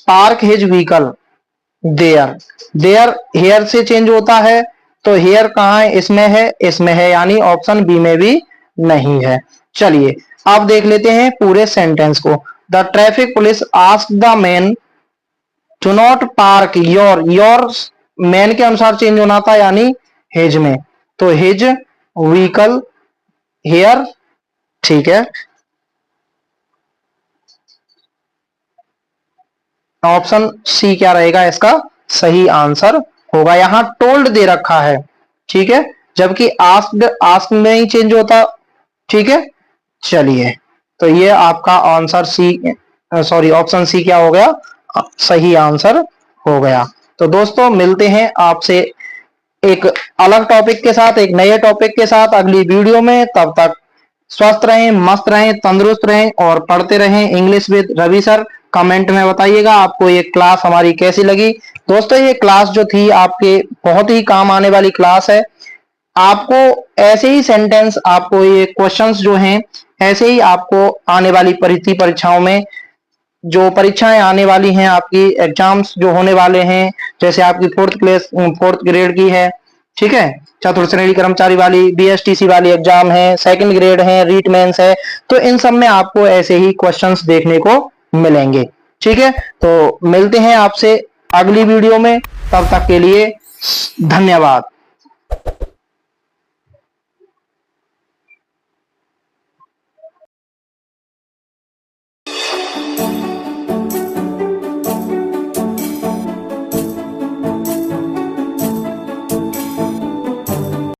park his vehicle, there. There here से चेंज होता है, तो हेयर कहाँ है, इसमें है, इसमें है, यानी ऑप्शन बी में भी नहीं है। चलिए अब देख लेते हैं पूरे सेंटेंस को। The traffic police asked the man to not park your man के अनुसार चेंज होना था, यानी हिज में, तो हिज व्हीकल हेयर। ठीक है, ऑप्शन सी क्या रहेगा इसका सही आंसर होगा। यहां टोल्ड दे रखा है, ठीक है, जबकि आस्क्ड आस्क में ही चेंज होता। ठीक है, चलिए तो ये आपका answer C, sorry option C क्या हो गया, सही आंसर हो गया। तो दोस्तों मिलते हैं आपसे एक अलग टॉपिक के साथ, एक नए टॉपिक के साथ अगली वीडियो में। तब तक स्वस्थ रहें, मस्त रहें, तंदुरुस्त रहें और पढ़ते रहें English with Ravi sir. Comment में बताइएगा आपको ये क्लास हमारी कैसी लगी। दोस्तों ये क्लास जो थी आपके बहुत ही काम आने वाली क्लास है। आपको ऐसे ही सेंटेंस, आपको ये क्वेश्चंस जो हैं ऐसे ही आपको आने वाली परीक्षाओं में, जो परीक्षाएं आने वाली हैं, आपकी एग्जाम्स जो होने वाले हैं, जैसे आपकी फोर्थ ग्रेड की है, ठीक है, चतुर्थ श्रेणी कर्मचारी वाली बीएसटीसी वाली एग्जाम है, सेकंड ग्रेड है, रीट मेंस है, तो इन सब में आपको ऐसे ही क्वेश्चंस देखने को मिलेंगे। ठीक है, तो मिलते हैं आपसे अगली वीडियो में, तब तक के लिए धन्यवाद।